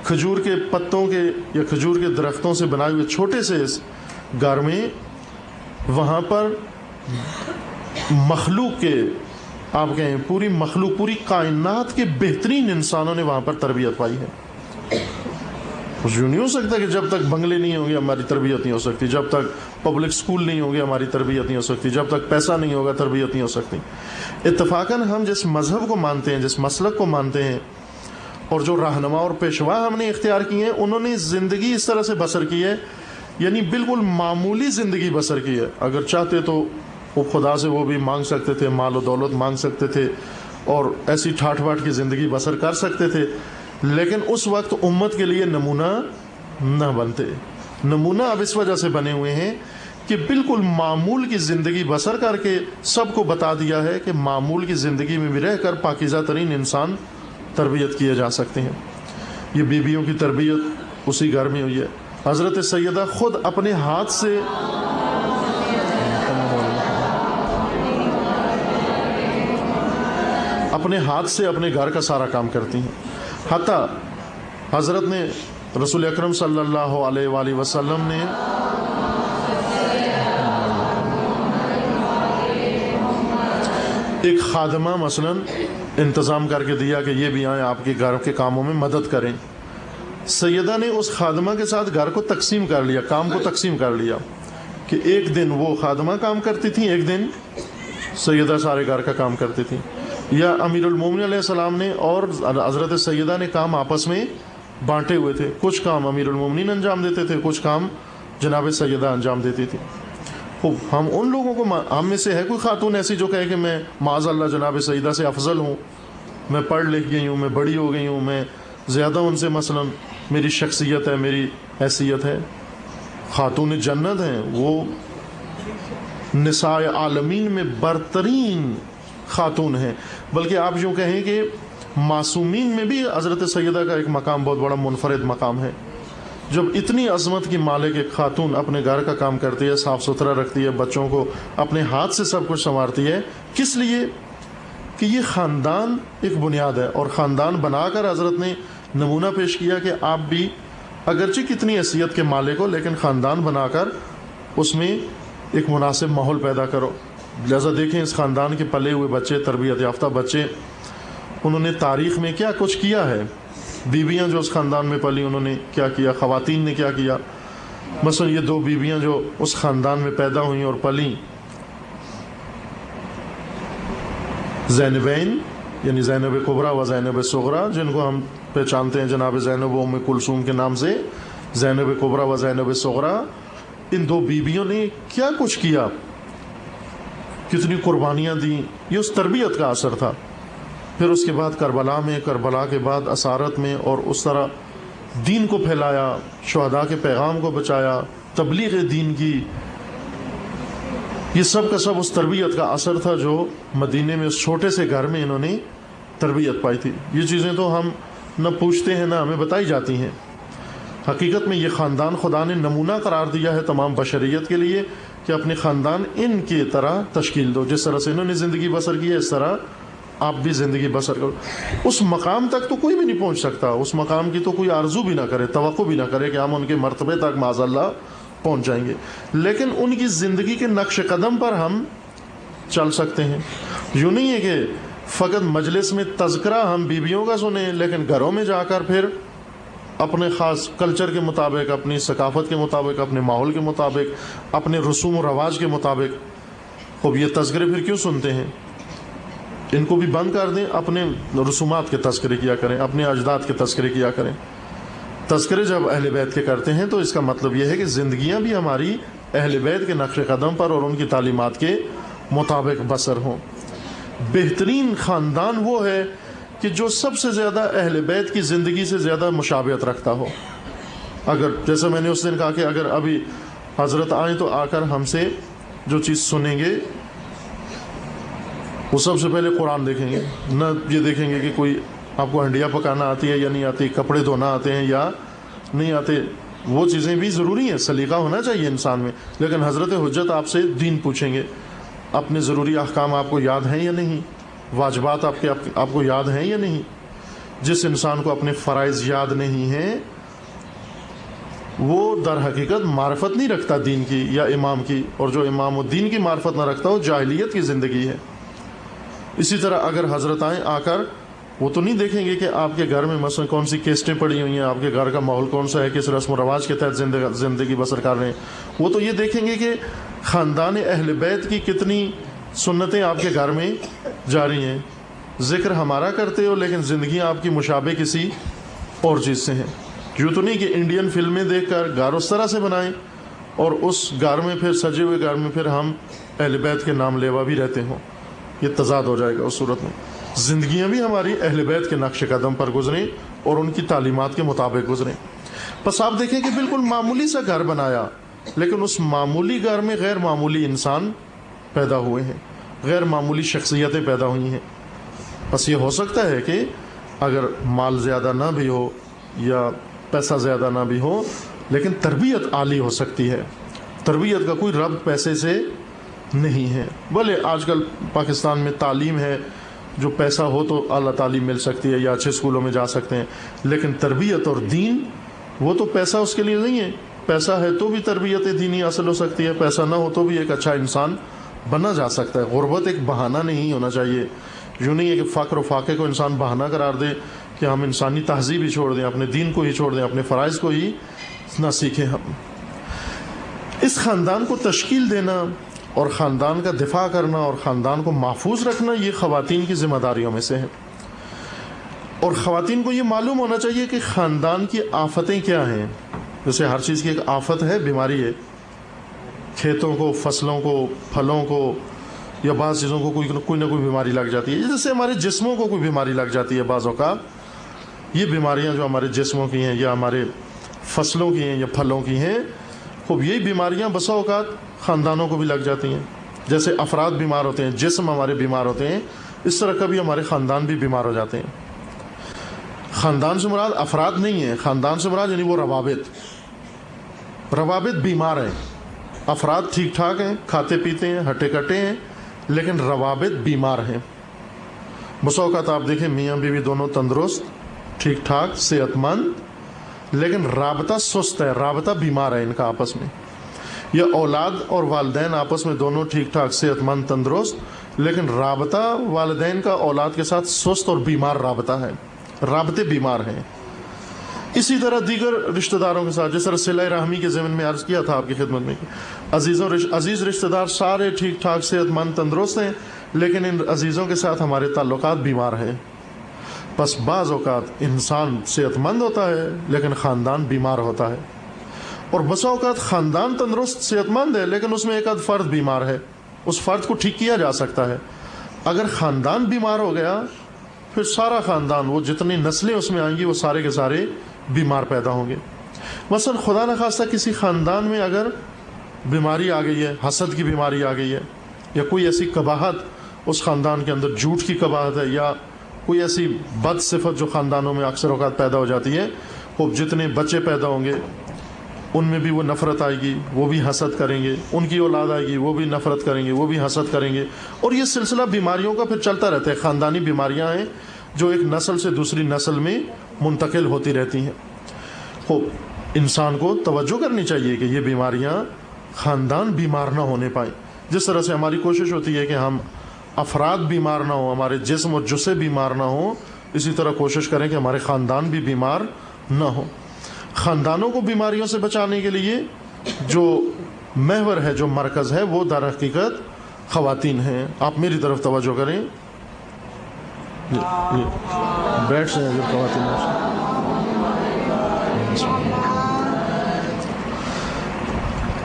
کھجور کے پتوں کے یا کھجور کے درختوں سے بنائے ہوئے چھوٹے سے اس گھر میں، وہاں پر مخلوق کے، آپ کہیں پوری مخلوق، پوری کائنات کے بہترین انسانوں نے وہاں پر تربیت پائی ہے۔ یوں نہیں ہو سکتا کہ جب تک بنگلے نہیں ہوں گے ہماری تربیت نہیں ہو سکتی، جب تک پبلک سکول نہیں ہوں گے ہماری تربیت نہیں ہو سکتی، جب تک پیسہ نہیں ہوگا تربیت نہیں ہو سکتی۔ اتفاقاً ہم جس مذہب کو مانتے ہیں، جس مسلک کو مانتے ہیں، اور جو رہنما اور پیشوا ہم نے اختیار کیے ہیں انہوں نے زندگی اس طرح سے بسر کی ہے، یعنی بالکل معمولی زندگی بسر کی ہے. اگر چاہتے تو وہ خدا سے وہ بھی مانگ سکتے تھے، مال و دولت مانگ سکتے تھے اور ایسی ٹھاٹ باٹ کی زندگی بسر کر سکتے تھے، لیکن اس وقت امت کے لیے نمونہ نہ بنتے. نمونہ اب اس وجہ سے بنے ہوئے ہیں کہ بالکل معمول کی زندگی بسر کر کے سب کو بتا دیا ہے کہ معمول کی زندگی میں بھی رہ کر پاکیزہ ترین انسان تربیت کیے جا سکتے ہیں. یہ بیویوں کی تربیت اسی گھر میں ہوئی ہے. حضرت سیدہ خود اپنے ہاتھ سے اپنے گھر کا سارا کام کرتی ہیں. حتیٰ حضرت نے رسول اکرم صلی اللہ علیہ وآلہ وسلم نے ایک خادمہ مثلا انتظام کر کے دیا کہ یہ بھی آئیں آپ کے گھر کے کاموں میں مدد کریں. سیدہ نے اس خادمہ کے ساتھ گھر کو تقسیم کر لیا، کام کو تقسیم کر لیا کہ ایک دن وہ خادمہ کام کرتی تھیں، ایک دن سیدہ سارے گھر کا کام کرتی تھیں. یا امیر المومنین علیہ السلام نے اور حضرت سیدہ نے کام آپس میں بانٹے ہوئے تھے. کچھ کام امیر المومنین انجام دیتے تھے، کچھ کام جناب سیدہ انجام دیتی تھی. ہم ان لوگوں کو، ہم میں سے ہے کوئی خاتون ایسی جو کہے کہ میں معاذ اللہ جناب سیدہ سے افضل ہوں، میں پڑھ لکھ گئی ہوں، میں بڑی ہو گئی ہوں، میں زیادہ ان سے مثلا میری شخصیت ہے، میری حیثیت ہے؟ خاتون جنت ہیں، وہ نساء عالمین میں برترین خاتون ہیں. بلکہ آپ یوں کہیں کہ معصومین میں بھی حضرت سیدہ کا ایک مقام بہت بڑا منفرد مقام ہے. جب اتنی عظمت کی مالک ایک خاتون اپنے گھر کا کام کرتی ہے، صاف ستھرا رکھتی ہے، بچوں کو اپنے ہاتھ سے سب کچھ سنوارتی ہے، کس لیے؟ کہ یہ خاندان ایک بنیاد ہے، اور خاندان بنا کر حضرت نے نمونہ پیش کیا کہ آپ بھی اگرچہ کتنی حیثیت کے مالک ہو لیکن خاندان بنا کر اس میں ایک مناسب ماحول پیدا کرو. لہذا دیکھیں اس خاندان کے پلے ہوئے بچے، تربیت یافتہ بچے، انہوں نے تاریخ میں کیا کچھ کیا ہے. بیویاں جو اس خاندان میں پلی انہوں نے کیا کیا، خواتین نے کیا کیا. مثلا یہ دو بیویاں جو اس خاندان میں پیدا ہوئیں اور پلیں، زینبین یعنی زینب کبریٰ و زینب صغریٰ، جن کو ہم پہچانتے ہیں جناب زینب و ام کلثوم کے نام سے، زینب کبریٰ و زینب صغریٰ. ان دو بیویوں نے کیا کچھ کیا، کتنی قربانیاں دیں، یہ اس تربیت کا اثر تھا. پھر اس کے بعد کربلا میں، کربلا کے بعد اسارت میں، اور اس طرح دین کو پھیلایا، شہداء کے پیغام کو بچایا، تبلیغ دین کی. یہ سب کا سب اس تربیت کا اثر تھا جو مدینے میں اس چھوٹے سے گھر میں انہوں نے تربیت پائی تھی. یہ چیزیں تو ہم نہ پوچھتے ہیں نہ ہمیں بتائی جاتی ہیں. حقیقت میں یہ خاندان خدا نے نمونہ قرار دیا ہے تمام بشریت کے لیے کہ اپنے خاندان ان کی طرح تشکیل دو. جس طرح سے انہوں نے زندگی بسر کی ہے اس طرح آپ بھی زندگی بسر کرو. اس مقام تک تو کوئی بھی نہیں پہنچ سکتا، اس مقام کی تو کوئی آرزو بھی نہ کرے، توقع بھی نہ کرے کہ ہم ان کے مرتبے تک معاذ اللہ پہنچ جائیں گے. لیکن ان کی زندگی کے نقش قدم پر ہم چل سکتے ہیں. یوں نہیں ہے کہ فقط مجلس میں تذکرہ ہم بیویوں کا سنیں، لیکن گھروں میں جا کر پھر اپنے خاص کلچر کے مطابق، اپنی ثقافت کے مطابق، اپنے ماحول کے مطابق، اپنے رسوم و رواج کے مطابق. خوب یہ تذکرے پھر کیوں سنتے ہیں؟ ان کو بھی بند کر دیں، اپنے رسومات کے تذکرے کیا کریں، اپنے اجداد کے تذکرے کیا کریں. تذکرے جب اہل بیت کے کرتے ہیں تو اس کا مطلب یہ ہے کہ زندگیاں بھی ہماری اہل بیت کے نقش قدم پر اور ان کی تعلیمات کے مطابق بسر ہوں. بہترین خاندان وہ ہے کہ جو سب سے زیادہ اہل بیت کی زندگی سے زیادہ مشابہت رکھتا ہو. اگر جیسے میں نے اس دن کہا کہ اگر ابھی حضرت آئیں تو آ کر ہم سے جو چیز سنیں گے وہ سب سے پہلے قرآن دیکھیں گے، نہ یہ دیکھیں گے کہ کوئی آپ کو ہنڈیا پکانا آتی ہے یا نہیں آتی، کپڑے دھونا آتے ہیں یا نہیں آتے. وہ چیزیں بھی ضروری ہیں، سلیقہ ہونا چاہیے انسان میں، لیکن حضرت حجت آپ سے دین پوچھیں گے. اپنے ضروری احکام آپ کو یاد ہیں یا نہیں، واجبات آپ کو یاد ہیں یا نہیں. جس انسان کو اپنے فرائض یاد نہیں ہیں وہ در حقیقت معرفت نہیں رکھتا دین کی یا امام کی، اور جو امام الدین کی معرفت نہ رکھتا وہ جاہلیت کی زندگی ہے. اسی طرح اگر حضرت آئیں آ کر وہ تو نہیں دیکھیں گے کہ آپ کے گھر میں مثلا کون سی کیسٹیں پڑی ہوئی ہیں، آپ کے گھر کا ماحول کون سا ہے، کس رسم و رواج کے تحت زندگی بسر کر رہے ہیں. وہ تو یہ دیکھیں گے کہ خاندان اہل بیت کی کتنی سنتیں آپ کے گھر میں جاری ہیں. ذکر ہمارا کرتے ہو لیکن زندگی آپ کی مشابہ کسی اور چیز سے ہیں. یوں تو نہیں کہ انڈین فلمیں دیکھ کر گھر اس طرح سے بنائیں اور اس گھر میں پھر سجے ہوئے گھر میں پھر ہم اہل بیت کے نام لیوا بھی رہتے ہوں. یہ تضاد ہو جائے گا اس صورت میں. زندگیاں بھی ہماری اہل بیت کے نقش قدم پر گزریں اور ان کی تعلیمات کے مطابق گزریں. بس آپ دیکھیں کہ بالکل معمولی سا گھر بنایا لیکن اس معمولی گھر میں غیر معمولی انسان پیدا ہوئے ہیں, غیر معمولی شخصیتیں پیدا ہوئی ہیں. بس یہ ہو سکتا ہے کہ اگر مال زیادہ نہ بھی ہو یا پیسہ زیادہ نہ بھی ہو لیکن تربیت عالی ہو سکتی ہے. تربیت کا کوئی ربط پیسے سے نہیں ہے. بھلے آج کل پاکستان میں تعلیم ہے, جو پیسہ ہو تو اعلیٰ تعلیم مل سکتی ہے یا اچھے اسکولوں میں جا سکتے ہیں, لیکن تربیت اور دین وہ تو پیسہ اس کے لیے نہیں ہے. پیسہ ہے تو بھی تربیت دینی حاصل ہو سکتی ہے, پیسہ نہ ہو تو بھی ایک اچھا انسان بنا جا سکتا ہے. غربت ایک بہانہ نہیں ہونا چاہیے. یوں نہیں ہے کہ فقر و فاقے کو انسان بہانہ قرار دے کہ ہم انسانی تہذیب ہی چھوڑ دیں, اپنے دین کو ہی چھوڑ دیں, اپنے فرائض کو ہی نہ سیکھیں. ہم اس خاندان کو تشکیل دینا اور خاندان کا دفاع کرنا اور خاندان کو محفوظ رکھنا یہ خواتین کی ذمہ داریوں میں سے ہے. اور خواتین کو یہ معلوم ہونا چاہیے کہ خاندان کی آفتیں کیا ہیں. جیسے ہر چیز کی ایک آفت ہے, بیماری ہے. کھیتوں کو, فصلوں کو, پھلوں کو یا بعض چیزوں کو کوئی نہ کوئی بیماری لگ جاتی ہے. جیسے ہمارے جسموں کو کوئی بیماری لگ جاتی ہے بعض اوقات. یہ بیماریاں جو ہمارے جسموں کی ہیں یا ہمارے فصلوں کی ہیں یا پھلوں کی ہیں, خوب یہی بیماریاں بسا اوقات خاندانوں کو بھی لگ جاتی ہیں. جیسے افراد بیمار ہوتے ہیں, جسم ہمارے بیمار ہوتے ہیں, اس طرح کبھی ہمارے خاندان بھی بیمار ہو جاتے ہیں. خاندان سے مراد افراد نہیں ہے, خاندان سے مراد یعنی وہ روابط. روابط بیمار ہیں, افراد ٹھیک ٹھاک ہیں, کھاتے پیتے ہیں, ہٹے کٹے ہیں, لیکن روابط بیمار ہیں. بسا اوقات آپ دیکھیں میاں بیوی دونوں تندرست, ٹھیک ٹھاک, صحت مند, لیکن رابطہ سست ہے, رابطہ بیمار ہے ان کا آپس میں. یا اولاد اور والدین آپس میں دونوں ٹھیک ٹھاک, صحت مند, تندرست, لیکن رابطہ والدین کا اولاد کے ساتھ سست اور بیمار رابطہ ہے, رابطے بیمار ہیں. اسی طرح دیگر رشتہ داروں کے ساتھ, جس طرح صلہ رحمی کے ضمن میں عرض کیا تھا آپ کی خدمت میں, عزیز رشتہ دار سارے ٹھیک ٹھاک, صحت مند, تندرست ہیں, لیکن ان عزیزوں کے ساتھ ہمارے تعلقات بیمار ہیں. بس بعض اوقات انسان صحت مند ہوتا ہے لیکن خاندان بیمار ہوتا ہے, اور بسا اوقات خاندان تندرست صحت مند ہے لیکن اس میں ایک آدھ فرد بیمار ہے. اس فرد کو ٹھیک کیا جا سکتا ہے. اگر خاندان بیمار ہو گیا پھر سارا خاندان, وہ جتنی نسلیں اس میں آئیں گی وہ سارے کے سارے بیمار پیدا ہوں گے. مثلا خدا نخواستہ کسی خاندان میں اگر بیماری آ گئی ہے, حسد کی بیماری آ گئی ہے, یا کوئی ایسی قباحت اس خاندان کے اندر, جھوٹ کی قباحت ہے, یا کوئی ایسی بد صفت جو خاندانوں میں اکثر اوقات پیدا ہو جاتی ہے, وہ جتنے بچے پیدا ہوں گے ان میں بھی وہ نفرت آئے گی, وہ بھی حسد کریں گے. ان کی اولاد آئے گی, وہ بھی نفرت کریں گے, وہ بھی حسد کریں گے. اور یہ سلسلہ بیماریوں کا پھر چلتا رہتا ہے. خاندانی بیماریاں ہیں جو ایک نسل سے دوسری نسل میں منتقل ہوتی رہتی ہیں. انسان کو توجہ کرنی چاہیے کہ یہ بیماریاں خاندان بیمار نہ ہونے پائیں. جس طرح سے ہماری کوشش ہوتی ہے کہ ہم افراد بیمار نہ ہوں, ہمارے جسم و جثے بیمار نہ ہوں, اسی طرح کوشش کریں کہ ہمارے خاندان بھی بیمار نہ ہوں. خاندانوں کو بیماریوں سے بچانے کے لیے جو محور ہے, جو مرکز ہے, وہ در حقیقت خواتین ہیں. آپ میری طرف توجہ کریں. بیٹھ سے اگر خواتین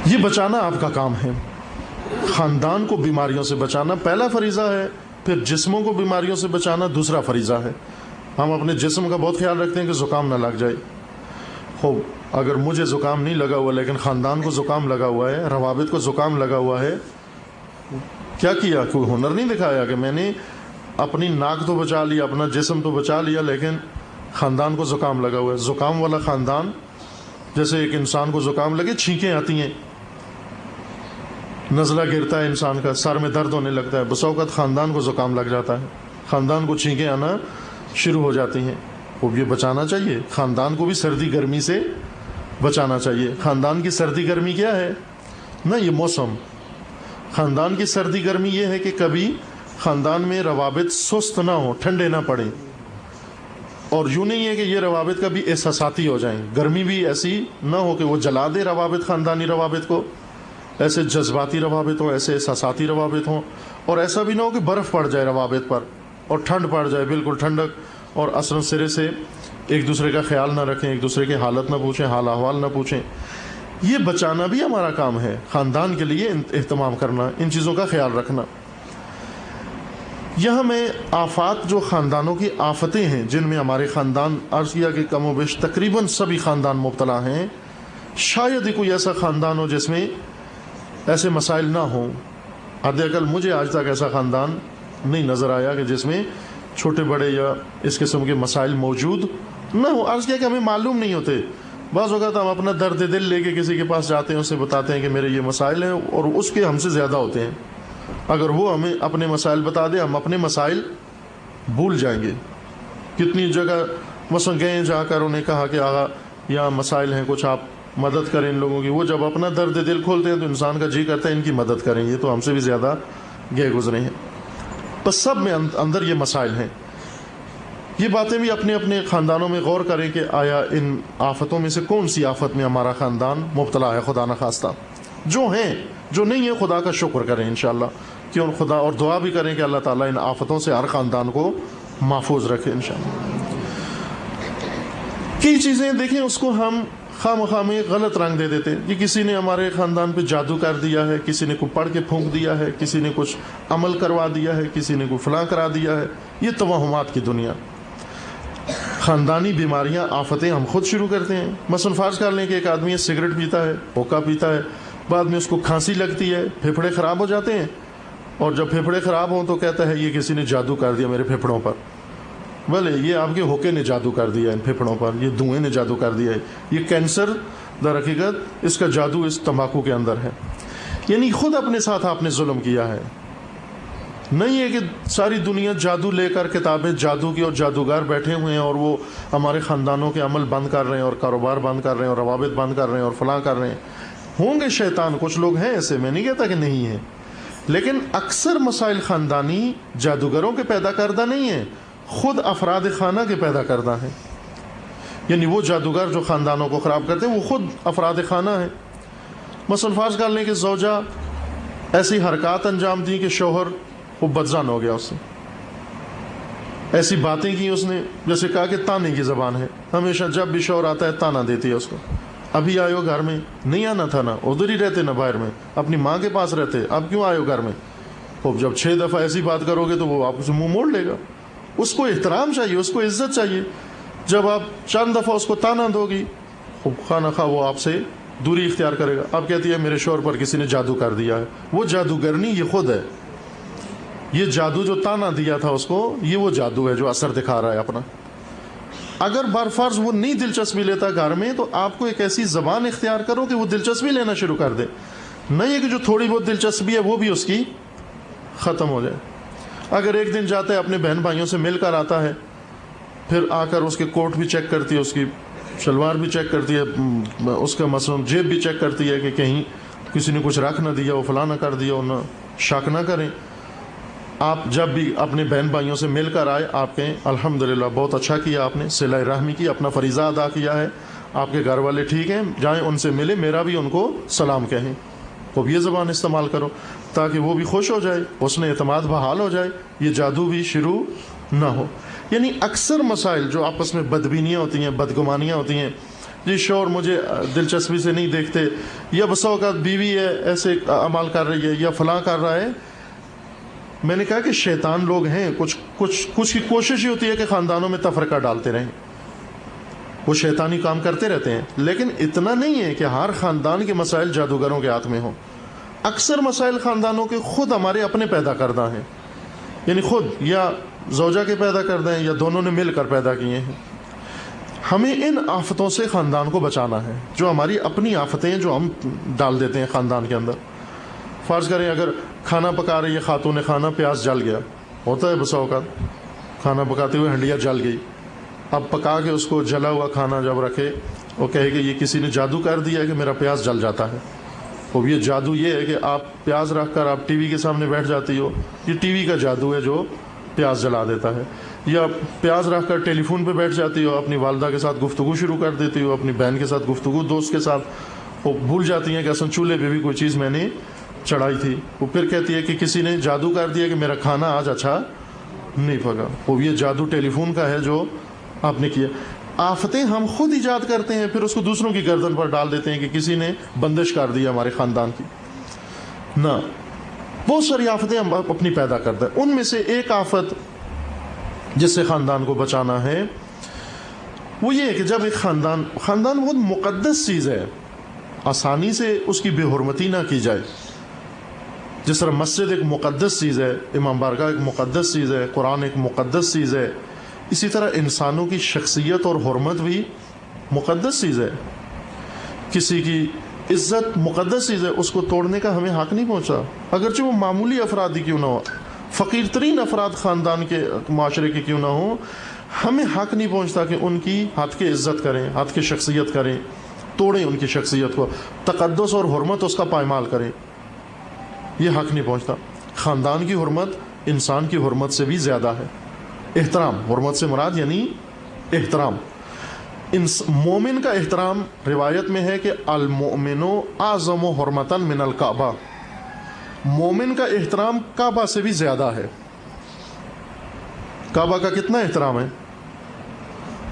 یہ بچانا آپ کا کام ہے. خاندان کو بیماریوں سے بچانا پہلا فریضہ ہے, پھر جسموں کو بیماریوں سے بچانا دوسرا فریضہ ہے. ہم اپنے جسم کا بہت خیال رکھتے ہیں کہ زکام نہ لگ جائے. خوب, اگر مجھے زکام نہیں لگا ہوا لیکن خاندان کو زکام لگا ہوا ہے, روابط کو زکام لگا ہوا ہے, کیا کیا؟ کوئی ہنر نہیں دکھایا کہ میں نے اپنی ناک تو بچا لیا, اپنا جسم تو بچا لیا, لیکن خاندان کو زکام لگا ہوا ہے. زکام والا خاندان, جیسے ایک انسان کو زکام لگے, چھینکیں آتی ہیں, نزلہ گرتا ہے انسان کا, سر میں درد ہونے لگتا ہے. بسا اوقات خاندان کو زکام لگ جاتا ہے, خاندان کو چھینکیں آنا شروع ہو جاتی ہیں. وہ یہ بچانا چاہیے, خاندان کو بھی سردی گرمی سے بچانا چاہیے. خاندان کی سردی گرمی کیا ہے نا, یہ موسم. خاندان کی سردی گرمی یہ ہے کہ کبھی خاندان میں روابط سست نہ ہو, ٹھنڈے نہ پڑیں. اور یوں نہیں ہے کہ یہ روابط کبھی احساساتی ہو جائیں. گرمی بھی ایسی نہ ہو کہ وہ جلا دے روابط, خاندانی روابط کو. ایسے جذباتی روابط ہوں, ایسے احساساتی روابط ہوں, اور ایسا بھی نہ ہو کہ برف پڑ جائے روابط پر. اور ٹھنڈ پڑ جائے بالکل ٹھنڈک, اور اثر سرے سے ایک دوسرے کا خیال نہ رکھیں, ایک دوسرے کی حالت نہ پوچھیں, حال احوال نہ پوچھیں. یہ بچانا بھی ہمارا کام ہے, خاندان کے لیے اہتمام کرنا, ان چیزوں کا خیال رکھنا. یہاں میں آفات, جو خاندانوں کی آفتیں ہیں جن میں ہمارے خاندان, عرض کیا کہ کم و بیش تقریباً سبھی خاندان مبتلا ہیں. شاید ہی کوئی ایسا خاندان ہو جس میں ایسے مسائل نہ ہوں. حد اقل مجھے آج تک ایسا خاندان نہیں نظر آیا کہ جس میں چھوٹے بڑے یا اس قسم کے مسائل موجود نہ ہو. عرض کیا کہ ہمیں معلوم نہیں ہوتے. بعض اوقات ہم اپنا درد دل لے کے کسی کے پاس جاتے ہیں, اسے بتاتے ہیں کہ میرے یہ مسائل ہیں, اور اس کے ہم سے زیادہ ہوتے ہیں. اگر وہ ہمیں اپنے مسائل بتا دے, ہم اپنے مسائل بھول جائیں گے. کتنی جگہ مثلا گئے جا کر انہیں کہا کہ آغا یہاں مسائل ہیں کچھ, آپ مدد کریں ان لوگوں کی. وہ جب اپنا درد دل کھولتے ہیں تو انسان کا جی کرتا ہے ان کی مدد کریں, یہ تو ہم سے بھی زیادہ گئے گزرے ہیں. بس سب میں اندر یہ مسائل ہیں. یہ باتیں بھی اپنے اپنے خاندانوں میں غور کریں کہ آیا ان آفتوں میں سے کون سی آفت میں ہمارا خاندان مبتلا ہے, خدا نخواستہ. جو ہیں, جو نہیں ہے, خدا کا شکر کریں انشاءاللہ, کیوں خدا, اور دعا بھی کریں کہ اللہ تعالیٰ ان آفتوں سے ہر خاندان کو محفوظ رکھے انشاءاللہ. کئی چیزیں دیکھیں اس کو ہم خواہ میں غلط رنگ دے دیتے ہیں. یہ کسی نے ہمارے خاندان پہ جادو کر دیا ہے, کسی نے کوئی پڑھ کے پھونک دیا ہے, کسی نے کچھ عمل کروا دیا ہے, کسی نے کوئی فلاں کرا دیا ہے. یہ توہمات کی دنیا. خاندانی بیماریاں, آفتیں ہم خود شروع کرتے ہیں. مثلا فرض کر لیں کہ ایک آدمی سگریٹ پیتا ہے, ہوکا پیتا ہے, بعد میں اس کو کھانسی لگتی ہے, پھیپھڑے خراب ہو جاتے ہیں, اور جب پھیپھڑے خراب ہوں تو کہتا ہے یہ کسی نے جادو کر دیا میرے پھیپھڑوں پر. بھلے یہ آپ کے ہوکے نے جادو کر دیا ان پھیپھڑوں پر, یہ دھوئیں نے جادو کر دیا ہے. یہ کینسر در حقیقت اس کا جادو اس تمباکو کے اندر ہے. یعنی خود اپنے ساتھ آپ نے ظلم کیا ہے. نہیں ہے کہ ساری دنیا جادو لے کر کتابیں جادو کی اور جادوگر بیٹھے ہوئے ہیں اور وہ ہمارے خاندانوں کے عمل بند کر رہے ہیں اور کاروبار بند کر رہے ہیں اور روابط بند کر رہے ہیں اور فلاں کر رہے ہیں. ہوں گے شیطان, کچھ لوگ ہیں ایسے, میں نہیں کہتا کہ نہیں ہیں, لیکن اکثر مسائل خاندانی جادوگروں کے پیدا کردہ نہیں ہیں, خود افراد خانہ کے پیدا کردہ ہیں. یعنی وہ جادوگر جو خاندانوں کو خراب کرتے ہیں وہ خود افراد خانہ ہیں. مثلا فرض کر لیں کہ زوجہ ایسی حرکات انجام دیں کہ شوہر وہ بدزن ہو گیا, اس سے ایسی باتیں کی اس نے, جیسے کہا کہ تانے کی زبان ہے, ہمیشہ جب بھی شوہر آتا ہے تانا دیتی ہے اس کو. ابھی آئے ہو گھر میں, نہیں آنا تھا نا, ادھر ہی رہتے نا باہر میں, اپنی ماں کے پاس رہتے, اب کیوں آئے ہو گھر میں. اب جب 6 دفعہ ایسی بات کرو گے تو وہ آپ سے منہ موڑ لے گا. اس کو احترام چاہیے, اس کو عزت چاہیے. جب آپ چند دفعہ اس کو تانا دو گی, خواہ نخواہ وہ آپ سے دوری اختیار کرے گا. آپ کہتی ہے میرے شوہر پر کسی نے جادو کر دیا ہے. وہ جادوگرنی یہ خود ہے. یہ جادو جو تانا دیا تھا اس کو, یہ وہ جادو ہے جو اثر دکھا رہا ہے اپنا. اگر برفرض وہ نہیں دلچسپی لیتا گھر میں, تو آپ کو ایک ایسی زبان اختیار کرو کہ وہ دلچسپی لینا شروع کر دے. نہیں ہے کہ جو تھوڑی بہت دلچسپی ہے وہ بھی اس کی ختم ہو جائے. اگر ایک دن جاتا ہے اپنے بہن بھائیوں سے مل کر آتا ہے, پھر آ کر اس کے کوٹ بھی چیک کرتی ہے, اس کی شلوار بھی چیک کرتی ہے, اس کا مثلا جیب بھی چیک کرتی ہے کہ کہیں کسی نے کچھ رکھ نہ دیا, وہ فلاں نہ کر دیا, نہ شک نہ کریں. آپ جب بھی اپنے بہن بھائیوں سے مل کر آئے, آپ کہیں الحمدللہ بہت اچھا کیا آپ نے, صلہ رحمی کی, اپنا فریضہ ادا کیا ہے, آپ کے گھر والے ٹھیک ہیں, جائیں ان سے ملے, میرا بھی ان کو سلام کہیں. اب یہ زبان استعمال کرو تاکہ وہ بھی خوش ہو جائے, حسن اعتماد بحال ہو جائے, یہ جادو بھی شروع نہ ہو. یعنی اکثر مسائل جو آپس میں بدبینیاں ہوتی ہیں, بدگمانیاں ہوتی ہیں, جی شوہر مجھے دلچسپی سے نہیں دیکھتے, یا بسا اوقات بیوی ہے ایسے عمل کر رہی ہے یا فلاں کر رہا ہے. میں نے کہا کہ شیطان لوگ ہیں, کچھ کی کوشش ہی ہوتی ہے کہ خاندانوں میں تفرقہ ڈالتے رہیں, وہ شیطانی کام کرتے رہتے ہیں. لیکن اتنا نہیں ہے کہ ہر خاندان کے مسائل جادوگروں کے ہاتھ میں ہوں. اکثر مسائل خاندانوں کے خود ہمارے اپنے پیدا کردہ ہیں, یعنی خود یا زوجہ کے پیدا کردہ ہیں یا دونوں نے مل کر پیدا کیے ہیں. ہمیں ان آفتوں سے خاندان کو بچانا ہے, جو ہماری اپنی آفتیں ہیں جو ہم ڈال دیتے ہیں خاندان کے اندر. فرض کریں اگر کھانا پکا رہی ہے خاتون خانہ, پیاز جل گیا, ہوتا ہے بسا اوقات, کھانا پکاتے ہوئے ہنڈیا جل گئی. اب پکا کے اس کو جلا ہوا کھانا جب رکھے, وہ کہے کہ یہ کسی نے جادو کر دیا ہے کہ میرا پیاز جل جاتا ہے. اب یہ جادو یہ ہے کہ آپ پیاز رکھ کر آپ ٹی وی کے سامنے بیٹھ جاتی ہو, یہ ٹی وی کا جادو ہے جو پیاز جلا دیتا ہے. یا پیاز رکھ کر ٹیلی فون پہ بیٹھ جاتی ہو, اپنی والدہ کے ساتھ گفتگو شروع کر دیتی ہو, اپنی بہن کے ساتھ گفتگو, دوست کے ساتھ, وہ بھول جاتی ہیں کہ اصل چولہے پہ بھی کوئی چیز میں نے چڑھائی تھی. وہ پھر کہتی ہے کہ کسی نے جادو کر دیا کہ میرا کھانا آج اچھا نہیں پھنسا. وہ یہ جادو ٹیلی فون کا ہے جو آپ نے کیا. آفتیں ہم خود ایجاد کرتے ہیں، پھر اس کو دوسروں کی گردن پر ڈال دیتے ہیں کہ کسی نے بندش کر دی ہمارے خاندان کی. نہ، بہت ساری آفتیں ہم اپنی پیدا کرتے ہیں. ان میں سے ایک آفت جس سے خاندان کو بچانا ہے وہ یہ ہے کہ جب ایک خاندان بہت مقدس چیز ہے، آسانی سے اس کی بے حرمتی نہ کی جائے. جس طرح مسجد ایک مقدس چیز ہے، امام بارگاہ ایک مقدس چیز ہے، قرآن ایک مقدس چیز ہے، اسی طرح انسانوں کی شخصیت اور حرمت بھی مقدس چیز ہے. کسی کی عزت مقدس چیز ہے، اس کو توڑنے کا ہمیں حق نہیں پہنچا، اگرچہ وہ معمولی افراد ہی کیوں نہ ہو، فقیر ترین افراد خاندان کے معاشرے کے کیوں نہ ہوں، ہمیں حق نہیں پہنچتا کہ ان کی ہاتھ کی عزت کریں، ہاتھ کی شخصیت کریں، توڑیں ان کی شخصیت کو، تقدس اور حرمت اس کا پائمال کریں. یہ حق نہیں پہنچتا. خاندان کی حرمت انسان کی حرمت سے بھی زیادہ ہے. احترام، حرمت سے مراد یعنی احترام. مومن کا احترام روایت میں ہے کہ المؤمن اعظم حرمتا من الکعبہ، مومن کا احترام کعبہ سے بھی زیادہ ہے. کعبہ کا کتنا احترام ہے؟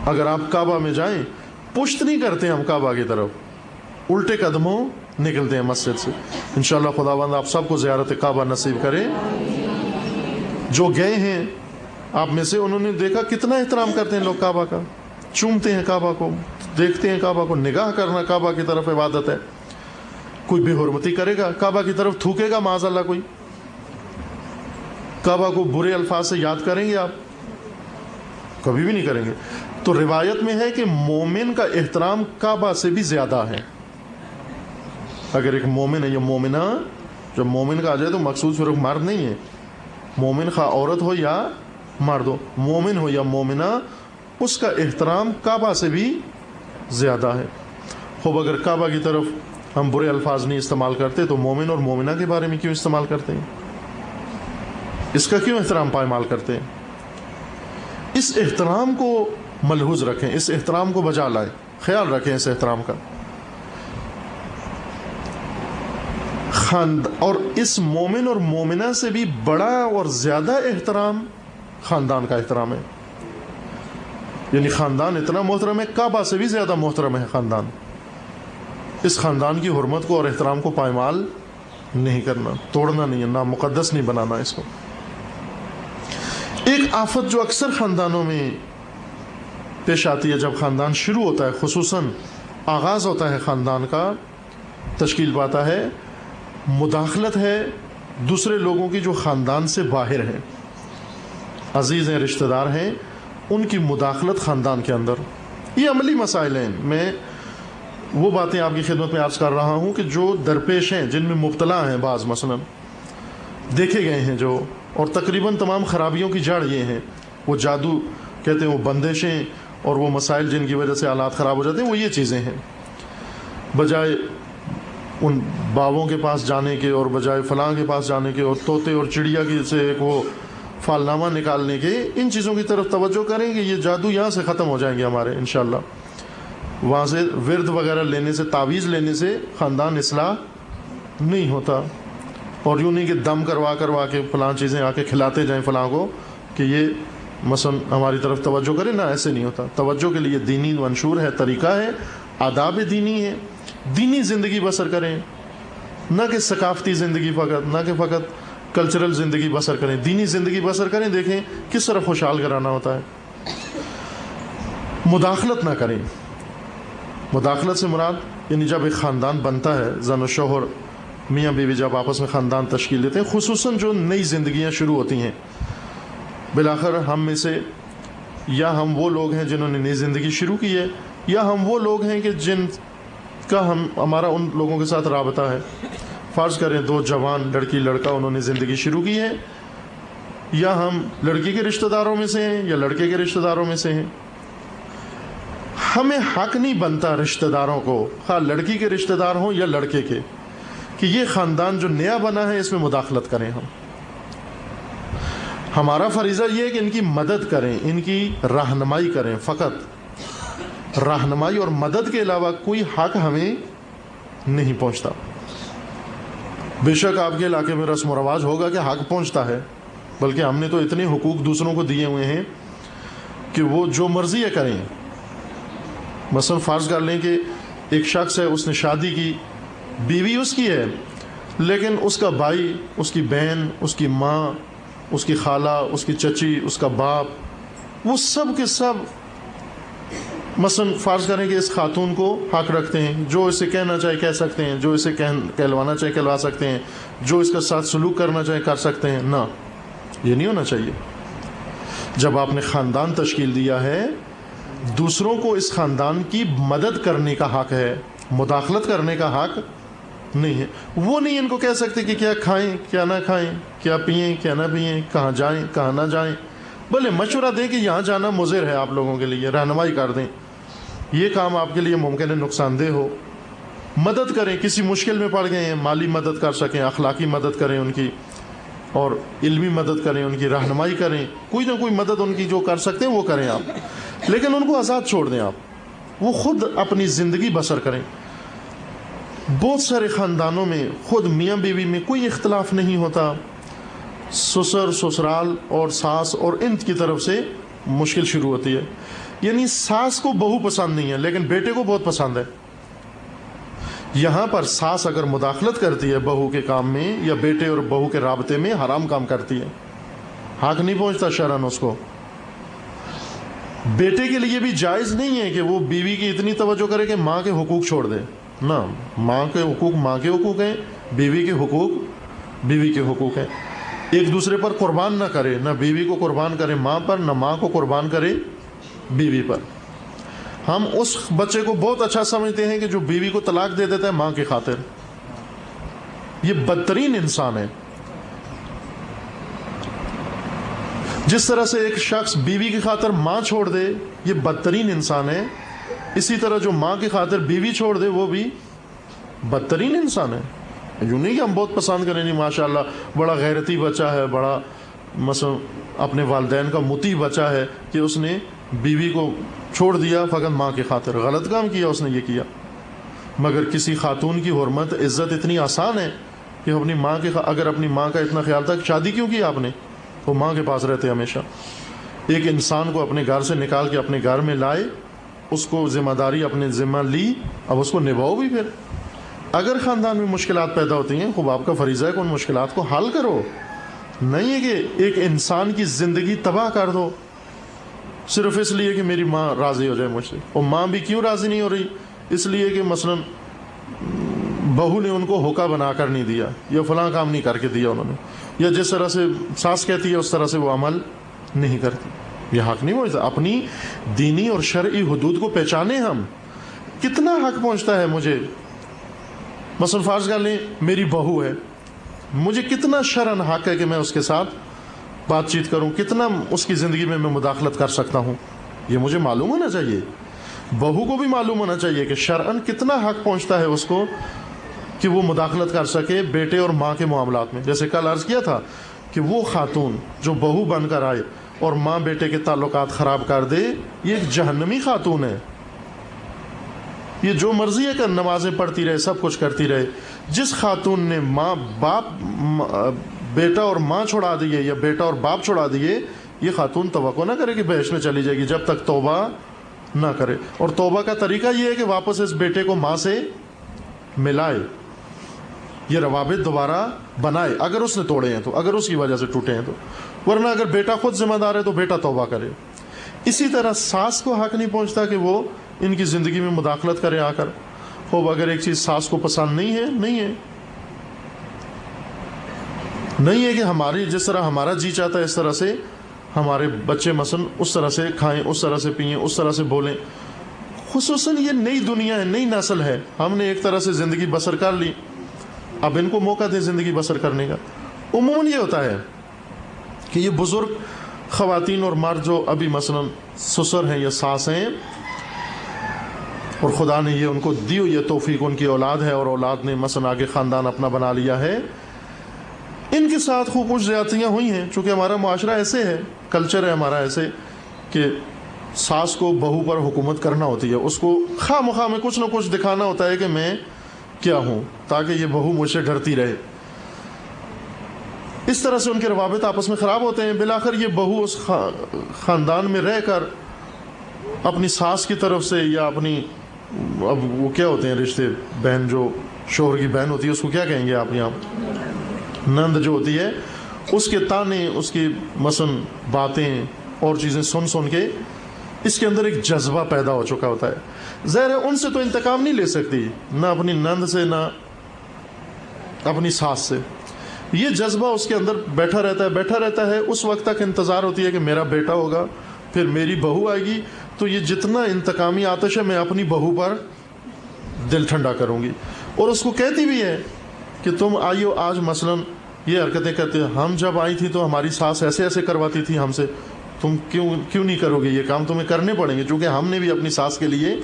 اگر آپ کعبہ میں جائیں، پشت نہیں کرتے ہم کعبہ کی طرف، الٹے قدموں نکلتے ہیں مسجد سے. انشاءاللہ خداوند آپ سب کو زیارت کعبہ نصیب کرے. جو گئے ہیں آپ میں سے، انہوں نے دیکھا کتنا احترام کرتے ہیں لوگ کعبہ کا، چومتے ہیں کعبہ کو، دیکھتے ہیں کعبہ کو. نگاہ کرنا کعبہ کی طرف عبادت ہے. کوئی بے حرمتی کرے گا، کعبہ کی طرف تھوکے گا معاذ اللہ، کوئی کعبہ کو برے الفاظ سے یاد کریں گے آپ؟ کبھی بھی نہیں کریں گے. تو روایت میں ہے کہ مومن کا احترام کعبہ سے بھی زیادہ ہے. اگر ایک مومن ہے یا مومنہ، جب مومن کا آ جائے تو مقصود صرف مرد نہیں ہے، مومن خواہ عورت ہو یا مرد ہو، مومن ہو یا مومنہ، اس کا احترام کعبہ سے بھی زیادہ ہے. خوب اگر کعبہ کی طرف ہم برے الفاظ نہیں استعمال کرتے تو مومن اور مومنہ کے بارے میں کیوں استعمال کرتے ہیں؟ اس کا کیوں احترام پائمال کرتے ہیں؟ اس احترام کو ملحوظ رکھیں، اس احترام کو بجا لائیں، خیال رکھیں اس احترام کا. اور اس مومن اور مومنہ سے بھی بڑا اور زیادہ احترام خاندان کا احترام ہے. یعنی خاندان اتنا محترم ہے، کعبہ سے بھی زیادہ محترم ہے خاندان. اس خاندان کی حرمت کو اور احترام کو پائمال نہیں کرنا، توڑنا نہیں ہے، نہ مقدس نہیں بنانا اس کو. ایک آفت جو اکثر خاندانوں میں پیش آتی ہے جب خاندان شروع ہوتا ہے، خصوصاً آغاز ہوتا ہے خاندان کا، تشکیل پاتا ہے، مداخلت ہے دوسرے لوگوں کی جو خاندان سے باہر ہیں، عزیز ہیں، رشتہ دار ہیں، ان کی مداخلت خاندان کے اندر. یہ عملی مسائل ہیں. میں وہ باتیں آپ کی خدمت میں عرض کر رہا ہوں کہ جو درپیش ہیں، جن میں مبتلا ہیں بعض، مثلا دیکھے گئے ہیں جو، اور تقریباً تمام خرابیوں کی جڑ یہ ہیں. وہ جادو کہتے ہیں، وہ بندشیں اور وہ مسائل جن کی وجہ سے حالات خراب ہو جاتے ہیں، وہ یہ چیزیں ہیں. بجائے ان باووں کے پاس جانے کے اور بجائے فلاں کے پاس جانے کے اور طوطے اور چڑیا کی سے ایک وہ فالنامہ نکالنے کے، ان چیزوں کی طرف توجہ کریں کہ یہ جادو یہاں سے ختم ہو جائیں گے ہمارے انشاءاللہ. وہاں سے ورد وغیرہ لینے سے، تعویذ لینے سے خاندان اصلاح نہیں ہوتا. اور یوں نہیں کہ دم کروا کے فلاں چیزیں آ کے کھلاتے جائیں فلاں کو کہ یہ مثلا ہماری طرف توجہ کرے، نہ ایسے نہیں ہوتا. توجہ کے لیے دینی منشور ہے، طریقہ ہے، آداب دینی ہے. دینی زندگی بسر کریں، نہ کہ ثقافتی زندگی فقط، نہ کہ فقط کلچرل زندگی بسر کریں. دینی زندگی بسر کریں. دیکھیں کس طرح خوشحال کرانا ہوتا ہے. مداخلت نہ کریں. مداخلت سے مراد یعنی جب ایک خاندان بنتا ہے، زن و شوہر، میاں بیوی جب آپس میں خاندان تشکیل دیتے ہیں، خصوصاً جو نئی زندگیاں شروع ہوتی ہیں، بالآخر ہم میں سے یا ہم وہ لوگ ہیں جنہوں نے نئی زندگی شروع کی ہے، یا ہم وہ لوگ ہیں کہ جن کا ہمارا ان لوگوں کے ساتھ رابطہ ہے. فرض کریں دو جوان لڑکی لڑکا انہوں نے زندگی شروع کی ہے، یا ہم لڑکی کے رشتہ داروں میں سے ہیں یا لڑکے کے رشتہ داروں میں سے ہیں. ہمیں حق نہیں بنتا رشتہ داروں کو، خواہ لڑکی کے رشتہ دار ہوں یا لڑکے کے، کہ یہ خاندان جو نیا بنا ہے اس میں مداخلت کریں. ہمارا فریضہ یہ ہے کہ ان کی مدد کریں، ان کی رہنمائی کریں. فقط رہنمائی اور مدد کے علاوہ کوئی حق ہمیں نہیں پہنچتا. بے شک آپ کے علاقے میں رسم و رواج ہوگا کہ حق پہنچتا ہے، بلکہ ہم نے تو اتنے حقوق دوسروں کو دیے ہوئے ہیں کہ وہ جو مرضی ہے کریں. مثلا فرض کر لیں کہ ایک شخص ہے, اس نے شادی کی, بیوی اس کی ہے, لیکن اس کا بھائی, اس کی بہن, اس کی ماں, اس کی خالہ, اس کی چچی, اس کا باپ, وہ سب کے سب مثلا فرض کریں کہ اس خاتون کو حق رکھتے ہیں, جو اسے کہنا چاہے کہہ سکتے ہیں, جو اسے کہلوانا چاہے کہلوا سکتے ہیں, جو اس کے ساتھ سلوک کرنا چاہے کر سکتے ہیں. نہ, یہ نہیں ہونا چاہیے. جب آپ نے خاندان تشکیل دیا ہے, دوسروں کو اس خاندان کی مدد کرنے کا حق ہے, مداخلت کرنے کا حق نہیں ہے. وہ نہیں ان کو کہہ سکتے کہ کیا کھائیں کیا نہ کھائیں, کیا پئیں کیا نہ پئیں, کہاں جائیں کہاں نہ جائیں. بھلے مشورہ دیں کہ یہاں جانا مضر ہے آپ لوگوں کے لیے, رہنمائی کر دیں, یہ کام آپ کے لیے ممکن ہے نقصان دہ ہو. مدد کریں, کسی مشکل میں پڑ گئے ہیں, مالی مدد کر سکیں, اخلاقی مدد کریں ان کی, اور علمی مدد کریں, ان کی رہنمائی کریں, کوئی نہ کوئی مدد ان کی جو کر سکتے ہیں وہ کریں آپ. لیکن ان کو آزاد چھوڑ دیں آپ, وہ خود اپنی زندگی بسر کریں. بہت سارے خاندانوں میں خود میاں بیوی میں کوئی اختلاف نہیں ہوتا, سسر سسرال اور ساس اور ان کی طرف سے مشکل شروع ہوتی ہے. یعنی ساس کو بہو پسند نہیں ہے لیکن بیٹے کو بہت پسند ہے. یہاں پر ساس اگر مداخلت کرتی ہے بہو کے کام میں یا بیٹے اور بہو کے رابطے میں, حرام کام کرتی ہے, حق نہیں پہنچتا شرعاً اس کو. بیٹے کے لیے بھی جائز نہیں ہے کہ وہ بیوی کی اتنی توجہ کرے کہ ماں کے حقوق چھوڑ دے. نہ, ماں کے حقوق ماں کے حقوق ہیں, بیوی کے حقوق بیوی کے حقوق ہیں. ایک دوسرے پر قربان نہ کرے, نہ بیوی کو قربان کرے ماں پر, نہ ماں کو قربان کرے بیوی پر. ہم اس بچے کو بہت اچھا سمجھتے ہیں کہ جو بیوی کو طلاق دے دیتا ہے ماں کی خاطر, یہ بدترین انسان ہے. جس طرح سے ایک شخص بیوی کی خاطر ماں چھوڑ دے, یہ بدترین انسان ہے. اسی طرح جو ماں کی خاطر بیوی چھوڑ دے وہ بھی بدترین انسان ہے. یوں نہیں کہ ہم بہت پسند کریں, نہیں ماشاءاللہ بڑا غیرتی بچہ ہے, بڑا مثلا اپنے والدین کا مطیع بچہ ہے کہ اس نے بیوی کو چھوڑ دیا فقط ماں کی خاطر. غلط کام کیا اس نے یہ کیا. مگر کسی خاتون کی حرمت عزت اتنی آسان ہے کہ اپنی ماں کے اگر اپنی ماں کا اتنا خیال تھا, شادی کیوں کی آپ نے, وہ ماں کے پاس رہتے ہمیشہ. ایک انسان کو اپنے گھر سے نکال کے اپنے گھر میں لائے, اس کو ذمہ داری اپنے ذمہ لی, اب اس کو نبھاؤ بھی. پھر اگر خاندان میں مشکلات پیدا ہوتی ہیں, خوب آپ کا فریضہ ہے کہ ان مشکلات کو حل کرو. نہیں ہے کہ ایک انسان کی زندگی تباہ کر دو صرف اس لیے کہ میری ماں راضی ہو جائے مجھ سے. اور ماں بھی کیوں راضی نہیں ہو رہی, اس لیے کہ مثلا بہو نے ان کو ہوکا بنا کر نہیں دیا, یا فلاں کام نہیں کر کے دیا انہوں نے, یا جس طرح سے ساس کہتی ہے اس طرح سے وہ عمل نہیں کرتی. یہ حق نہیں پہنچتا. اپنی دینی اور شرعی حدود کو پہچانے ہم. کتنا حق پہنچتا ہے مجھے, مثلا فرض کر لیں میری بہو ہے, مجھے کتنا شرعاً حق ہے کہ میں اس کے ساتھ بات چیت کروں, کتنا اس کی زندگی میں مداخلت کر سکتا ہوں. یہ مجھے معلوم ہونا چاہیے. بہو کو بھی معلوم ہونا چاہیے کہ شرعاً کتنا حق پہنچتا ہے اس کو کہ وہ مداخلت کر سکے بیٹے اور ماں کے معاملات میں. جیسے کل عرض کیا تھا کہ وہ خاتون جو بہو بن کر آئے اور ماں بیٹے کے تعلقات خراب کر دے, یہ ایک جہنمی خاتون ہے. یہ جو مرضی ہے کہ نمازیں پڑھتی رہے, سب کچھ کرتی رہے. جس خاتون نے ماں باپ بیٹا اور ماں چھوڑا دیے یا بیٹا اور باپ چھوڑا دیے, یہ خاتون توقع نہ کرے کہ بہشت میں چلی جائے گی جب تک توبہ نہ کرے. اور توبہ کا طریقہ یہ ہے کہ واپس اس بیٹے کو ماں سے ملائے, یہ روابط دوبارہ بنائے اگر اس نے توڑے ہیں تو, اگر اس کی وجہ سے ٹوٹے ہیں تو. ورنہ اگر بیٹا خود ذمہ دار ہے تو بیٹا توبہ کرے. اسی طرح ساس کو حق نہیں پہنچتا کہ وہ ان کی زندگی میں مداخلت کرے آ کر. خوب اگر ایک چیز ساس کو پسند نہیں ہے, نہیں ہے کہ ہماری جس طرح ہمارا جی چاہتا ہے اس طرح سے ہمارے بچے مثلا اس طرح سے کھائیں, اس طرح سے پئیں, اس طرح سے بولیں. خصوصاً یہ نئی دنیا ہے, نئی نسل ہے, ہم نے ایک طرح سے زندگی بسر کر لی, اب ان کو موقع دیں زندگی بسر کرنے کا. عموماً یہ ہوتا ہے کہ یہ بزرگ خواتین اور مرد جو ابھی مثلا سسر ہیں یا ساس ہیں, اور خدا نے یہ ان کو دی ہوئی توفیق, ان کی اولاد ہے اور اولاد نے مثلا آگے خاندان اپنا بنا لیا ہے, ان کے ساتھ خوب کچھ زیادتیاں ہوئی ہیں. چونکہ ہمارا معاشرہ ایسے ہے, کلچر ہے ہمارا ایسے کہ ساس کو بہو پر حکومت کرنا ہوتی ہے, اس کو خواہ مخواہ میں کچھ نہ کچھ دکھانا ہوتا ہے کہ میں کیا ہوں, تاکہ یہ بہو مجھ سے ڈرتی رہے. اس طرح سے ان کے روابط آپس میں خراب ہوتے ہیں. بالآخر یہ بہو اس خاندان میں رہ کر اپنی ساس کی طرف سے یا اپنی، اب وہ کیا ہوتے ہیں رشتے، بہن جو شوہر کی بہن ہوتی ہے اس کو کیا کہیں گے آپ یہاں، نند جو ہوتی ہے، اس کے تانے، اس کی مثلاً باتیں اور چیزیں سن سن کے اس کے اندر ایک جذبہ پیدا ہو چکا ہوتا ہے. ظاہر ہے ان سے تو انتقام نہیں لے سکتی، نہ اپنی نند سے نہ اپنی ساس سے. یہ جذبہ اس کے اندر بیٹھا رہتا ہے. اس وقت تک انتظار ہوتی ہے کہ میرا بیٹا ہوگا، پھر میری بہو آئے گی، تو یہ جتنا انتقامی آتش ہے میں اپنی بہو پر دل ٹھنڈا کروں گی. اور اس کو کہتی بھی ہے کہ تم آئیو آج مثلاً یہ حرکتیں کرتے، ہم جب آئی تھی تو ہماری ساس ایسے ایسے کرواتی تھی ہم سے، تم کیوں نہیں کرو گے، یہ کام تمہیں کرنے پڑیں گے چونکہ ہم نے بھی اپنی ساس کے لیے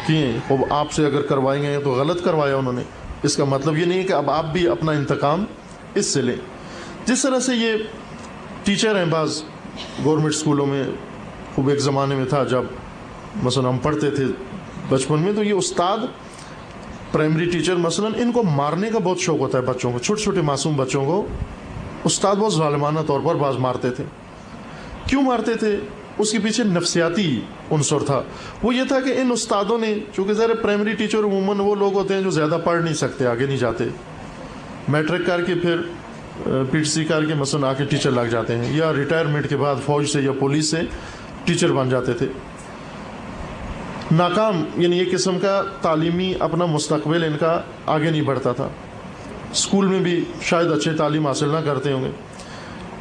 کیے. اب آپ سے اگر کروائیں گے تو غلط کروایا انہوں نے. اس کا مطلب یہ نہیں ہے کہ اب آپ بھی اپنا انتقام اس سے لیں. جس طرح سے یہ ٹیچر ہیں بعض گورنمنٹ اسکولوں میں، خوب ایک زمانے میں تھا جب مثلا ہم پڑھتے تھے بچپن میں، تو یہ استاد پرائمری ٹیچر مثلا ان کو مارنے کا بہت شوق ہوتا ہے بچوں کو، چھوٹے چھوٹے معصوم بچوں کو استاد بہت ظالمانہ طور پر بعض مارتے تھے. کیوں مارتے تھے؟ اس کے پیچھے نفسیاتی عنصر تھا. وہ یہ تھا کہ ان استادوں نے، چونکہ ذرا پرائمری ٹیچر عموماً وہ لوگ ہوتے ہیں جو زیادہ پڑھ نہیں سکتے، آگے نہیں جاتے، میٹرک کر کے پھر پی ٹی سی کر کے مثلا آ کے ٹیچر لگ جاتے ہیں، یا ریٹائرمنٹ کے بعد فوج سے یا پولیس سے ٹیچر بن جاتے تھے. ناکام، یعنی ایک قسم کا تعلیمی اپنا مستقبل ان کا آگے نہیں بڑھتا تھا. اسکول میں بھی شاید اچھے تعلیم حاصل نہ کرتے ہوں گے.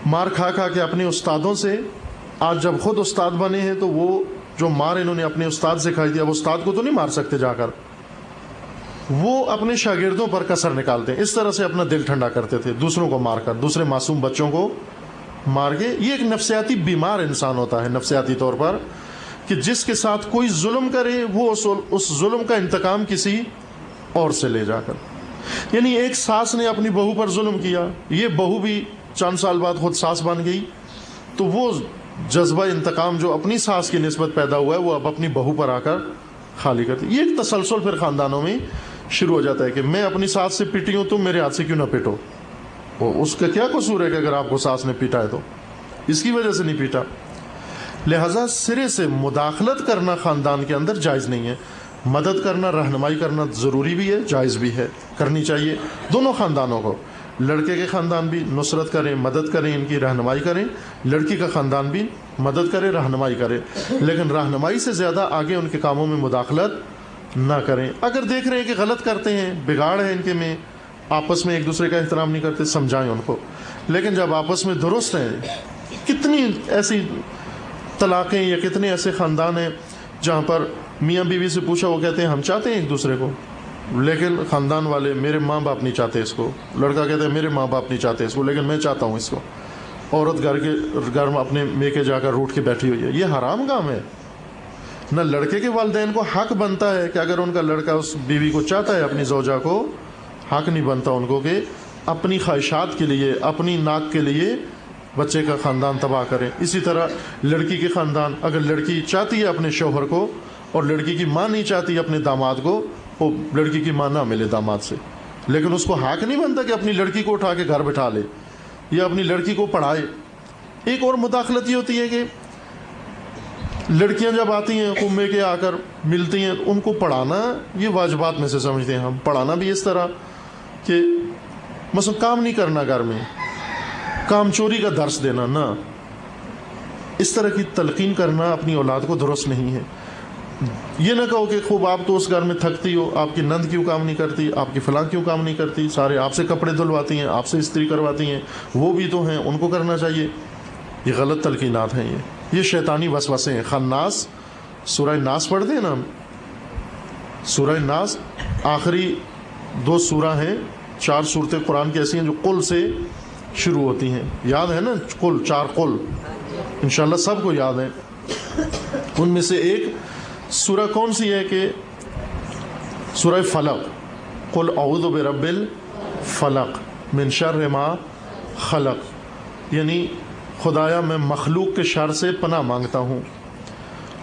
مار کھا کے اپنے استادوں سے، آج جب خود استاد بنے ہیں تو وہ جو مار انہوں نے اپنے استاد سے کھائی تھی، اب استاد کو تو نہیں مار سکتے جا کر، وہ اپنے شاگردوں پر کسر نکالتے ہیں. اس طرح سے اپنا دل ٹھنڈا کرتے تھے، دوسروں کو مار کر، دوسرے معصوم بچوں کو مار کے. یہ ایک نفسیاتی بیمار انسان ہوتا ہے نفسیاتی طور پر، کہ جس کے ساتھ کوئی ظلم کرے وہ اس ظلم کا انتقام کسی اور سے لے جا کر. یعنی ایک ساس نے اپنی بہو پر ظلم کیا، یہ بہو بھی چند سال بعد خود ساس بن گئی، تو وہ جذبہ انتقام جو اپنی ساس کی نسبت پیدا ہوا ہے وہ اب اپنی بہو پر آ کر خالی کرتی. یہ ایک تسلسل پھر خاندانوں میں شروع ہو جاتا ہے کہ میں اپنی ساس سے پٹی ہوں، تم میرے ہاتھ سے کیوں نہ پٹو. اس کا کیا قصور ہے کہ اگر آپ کو ساس نے پیٹا ہے تو اس کی وجہ سے نہیں پیٹا. لہٰذا سرے سے مداخلت کرنا خاندان کے اندر جائز نہیں ہے. مدد کرنا، رہنمائی کرنا ضروری بھی ہے، جائز بھی ہے، کرنی چاہیے دونوں خاندانوں کو. لڑکے کے خاندان بھی نصرت کریں، مدد کریں، ان کی رہنمائی کریں، لڑکی کا خاندان بھی مدد کرے، رہنمائی کرے، لیکن رہنمائی سے زیادہ آگے ان کے کاموں میں مداخلت نہ کریں. اگر دیکھ رہے ہیں کہ غلط کرتے ہیں، بگاڑ ہے ان کے میں، آپس میں ایک دوسرے کا احترام نہیں کرتے، سمجھائیں ان کو. لیکن جب آپس میں درست ہیں، کتنی ایسی طلاقیں یا کتنے ایسے خاندان ہیں جہاں پر میاں بیوی سے پوچھا وہ کہتے ہیں ہم چاہتے ہیں ایک دوسرے کو، لیکن خاندان والے میرے ماں باپ نہیں چاہتے اس کو. لڑکا کہتا ہے میرے ماں باپ نہیں چاہتے اس کو، لیکن میں چاہتا ہوں اس کو. عورت گھر میں اپنے میکے جا کر روٹ کے بیٹھی ہوئی ہے. یہ حرام کام ہے. نہ لڑکے کے والدین کو حق بنتا ہے کہ اگر ان کا لڑکا اس بیوی کو چاہتا ہے، اپنی زوجہ کو، حق نہیں بنتا ان کو کہ اپنی خواہشات کے لیے، اپنی ناک کے لیے بچے کا خاندان تباہ کریں. اسی طرح لڑکی کے خاندان، اگر لڑکی چاہتی ہے اپنے شوہر کو اور لڑکی کی ماں نہیں چاہتی اپنے داماد کو، وہ لڑکی کی ماں نہ ملے داماد سے، لیکن اس کو حق نہیں بنتا کہ اپنی لڑکی کو اٹھا کے گھر بٹھا لے یا اپنی لڑکی کو پڑھائے. ایک اور مداخلت یہ ہوتی ہے کہ لڑکیاں جب آتی ہیں خمے کے آ کر ملتی ہیں، ان کو پڑھانا یہ واجبات میں سے سمجھتے ہیں ہم. پڑھانا بھی اس طرح کہ مثلا کام نہیں کرنا، گھر میں کام چوری کا درس دینا، نہ اس طرح کی تلقین کرنا اپنی اولاد کو درست نہیں ہے. یہ نہ کہو کہ خوب آپ تو اس گھر میں تھکتی ہو، آپ کی نند کیوں کام نہیں کرتی، آپ کی فلاں کیوں کام نہیں کرتی، سارے آپ سے کپڑے دھلواتی ہیں، آپ سے استری کرواتی ہیں، وہ بھی تو ہیں، ان کو کرنا چاہیے. یہ غلط تلقینات ہیں، یہ شیطانی وسوسے ہیں. خناس، سورہ ناس پڑھتے ہیں نا ہم، سورہ ناس آخری 2 سورہ ہیں، 4 صورتیں قرآن کی ایسی ہیں جو قل سے شروع ہوتی ہیں. یاد ہے نا قل، 4 قل انشاءاللہ سب کو یاد ہے. ان میں سے ایک سورہ کون سی ہے کہ سورہ فلق، قل اعوذ برب الفلق من شر ما خلق، یعنی خدایا میں مخلوق کے شر سے پناہ مانگتا ہوں،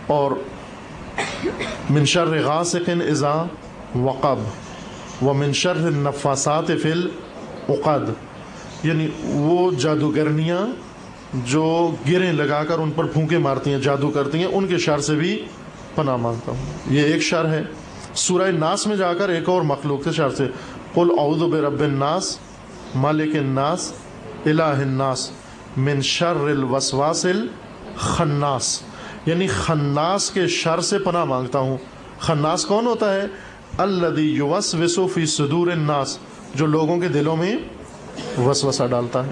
اور من شر غاسق اذا وقب ومن شر النفاثات فی العقد، یعنی وہ جادوگرنیاں جو گریں لگا کر ان پر پھونکے مارتی ہیں، جادو کرتی ہیں، ان کے شر سے بھی پناہ مانگتا ہوں. یہ ایک شر ہے. سورہ ناس میں جا کر ایک اور مخلوق کے شر سے، قل اعوذ برب الناس مالک الناس الہ الناس من شر الوسواس الخناس، یعنی خناس کے شر سے پناہ مانگتا ہوں. خناس کون ہوتا ہے؟ الذی یوسوس فی صدور الناس، جو لوگوں کے دلوں میں وسوسہ ڈالتا ہے.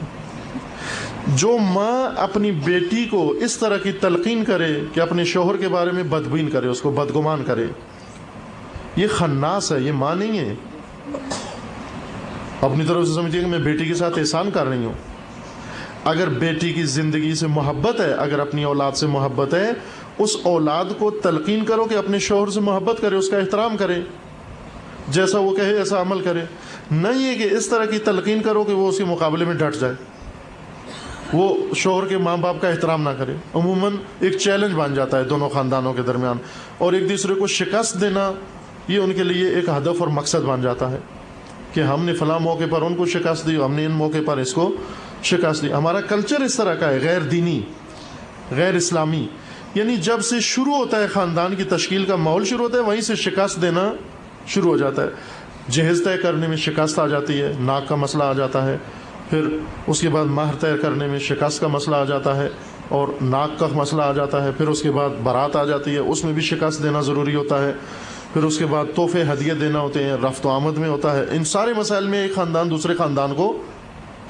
جو ماں اپنی بیٹی کو اس طرح کی تلقین کرے کہ اپنے شوہر کے بارے میں بدبین کرے، اس کو بدگمان کرے، یہ خناس ہے، یہ ماں نہیں ہے. اپنی طرف سے سمجھیے کہ میں بیٹی کے ساتھ احسان کر رہی ہوں. اگر بیٹی کی زندگی سے محبت ہے، اگر اپنی اولاد سے محبت ہے، اس اولاد کو تلقین کرو کہ اپنے شوہر سے محبت کرے، اس کا احترام کرے، جیسا وہ کہے ایسا عمل کرے. نہیں ہے کہ اس طرح کی تلقین کرو کہ وہ اس کے مقابلے میں ڈٹ جائے، وہ شوہر کے ماں باپ کا احترام نہ کرے. عموماً ایک چیلنج بن جاتا ہے دونوں خاندانوں کے درمیان، اور ایک دوسرے کو شکست دینا یہ ان کے لیے ایک ہدف اور مقصد بن جاتا ہے کہ ہم نے فلاں موقع پر ان کو شکست دی، ہم نے ان موقع پر اس کو شکست دی. ہمارا کلچر اس طرح کا ہے، غیر دینی، غیر اسلامی. یعنی جب سے شروع ہوتا ہے خاندان کی تشکیل کا ماحول شروع ہوتا ہے، وہیں سے شکست دینا شروع ہو جاتا ہے. جہیز طے کرنے میں شکست آ جاتی ہے، ناک کا مسئلہ آ جاتا ہے. پھر اس کے بعد مہر طے کرنے میں شکست کا مسئلہ آ جاتا ہے اور ناک کا مسئلہ آ جاتا ہے. پھر اس کے بعد بارات آ جاتی ہے، اس میں بھی شکست دینا ضروری ہوتا ہے. پھر اس کے بعد تحفے ہدیے دینا ہوتے ہیں، رفت و آمد میں ہوتا ہے. ان سارے مسائل میں ایک خاندان دوسرے خاندان کو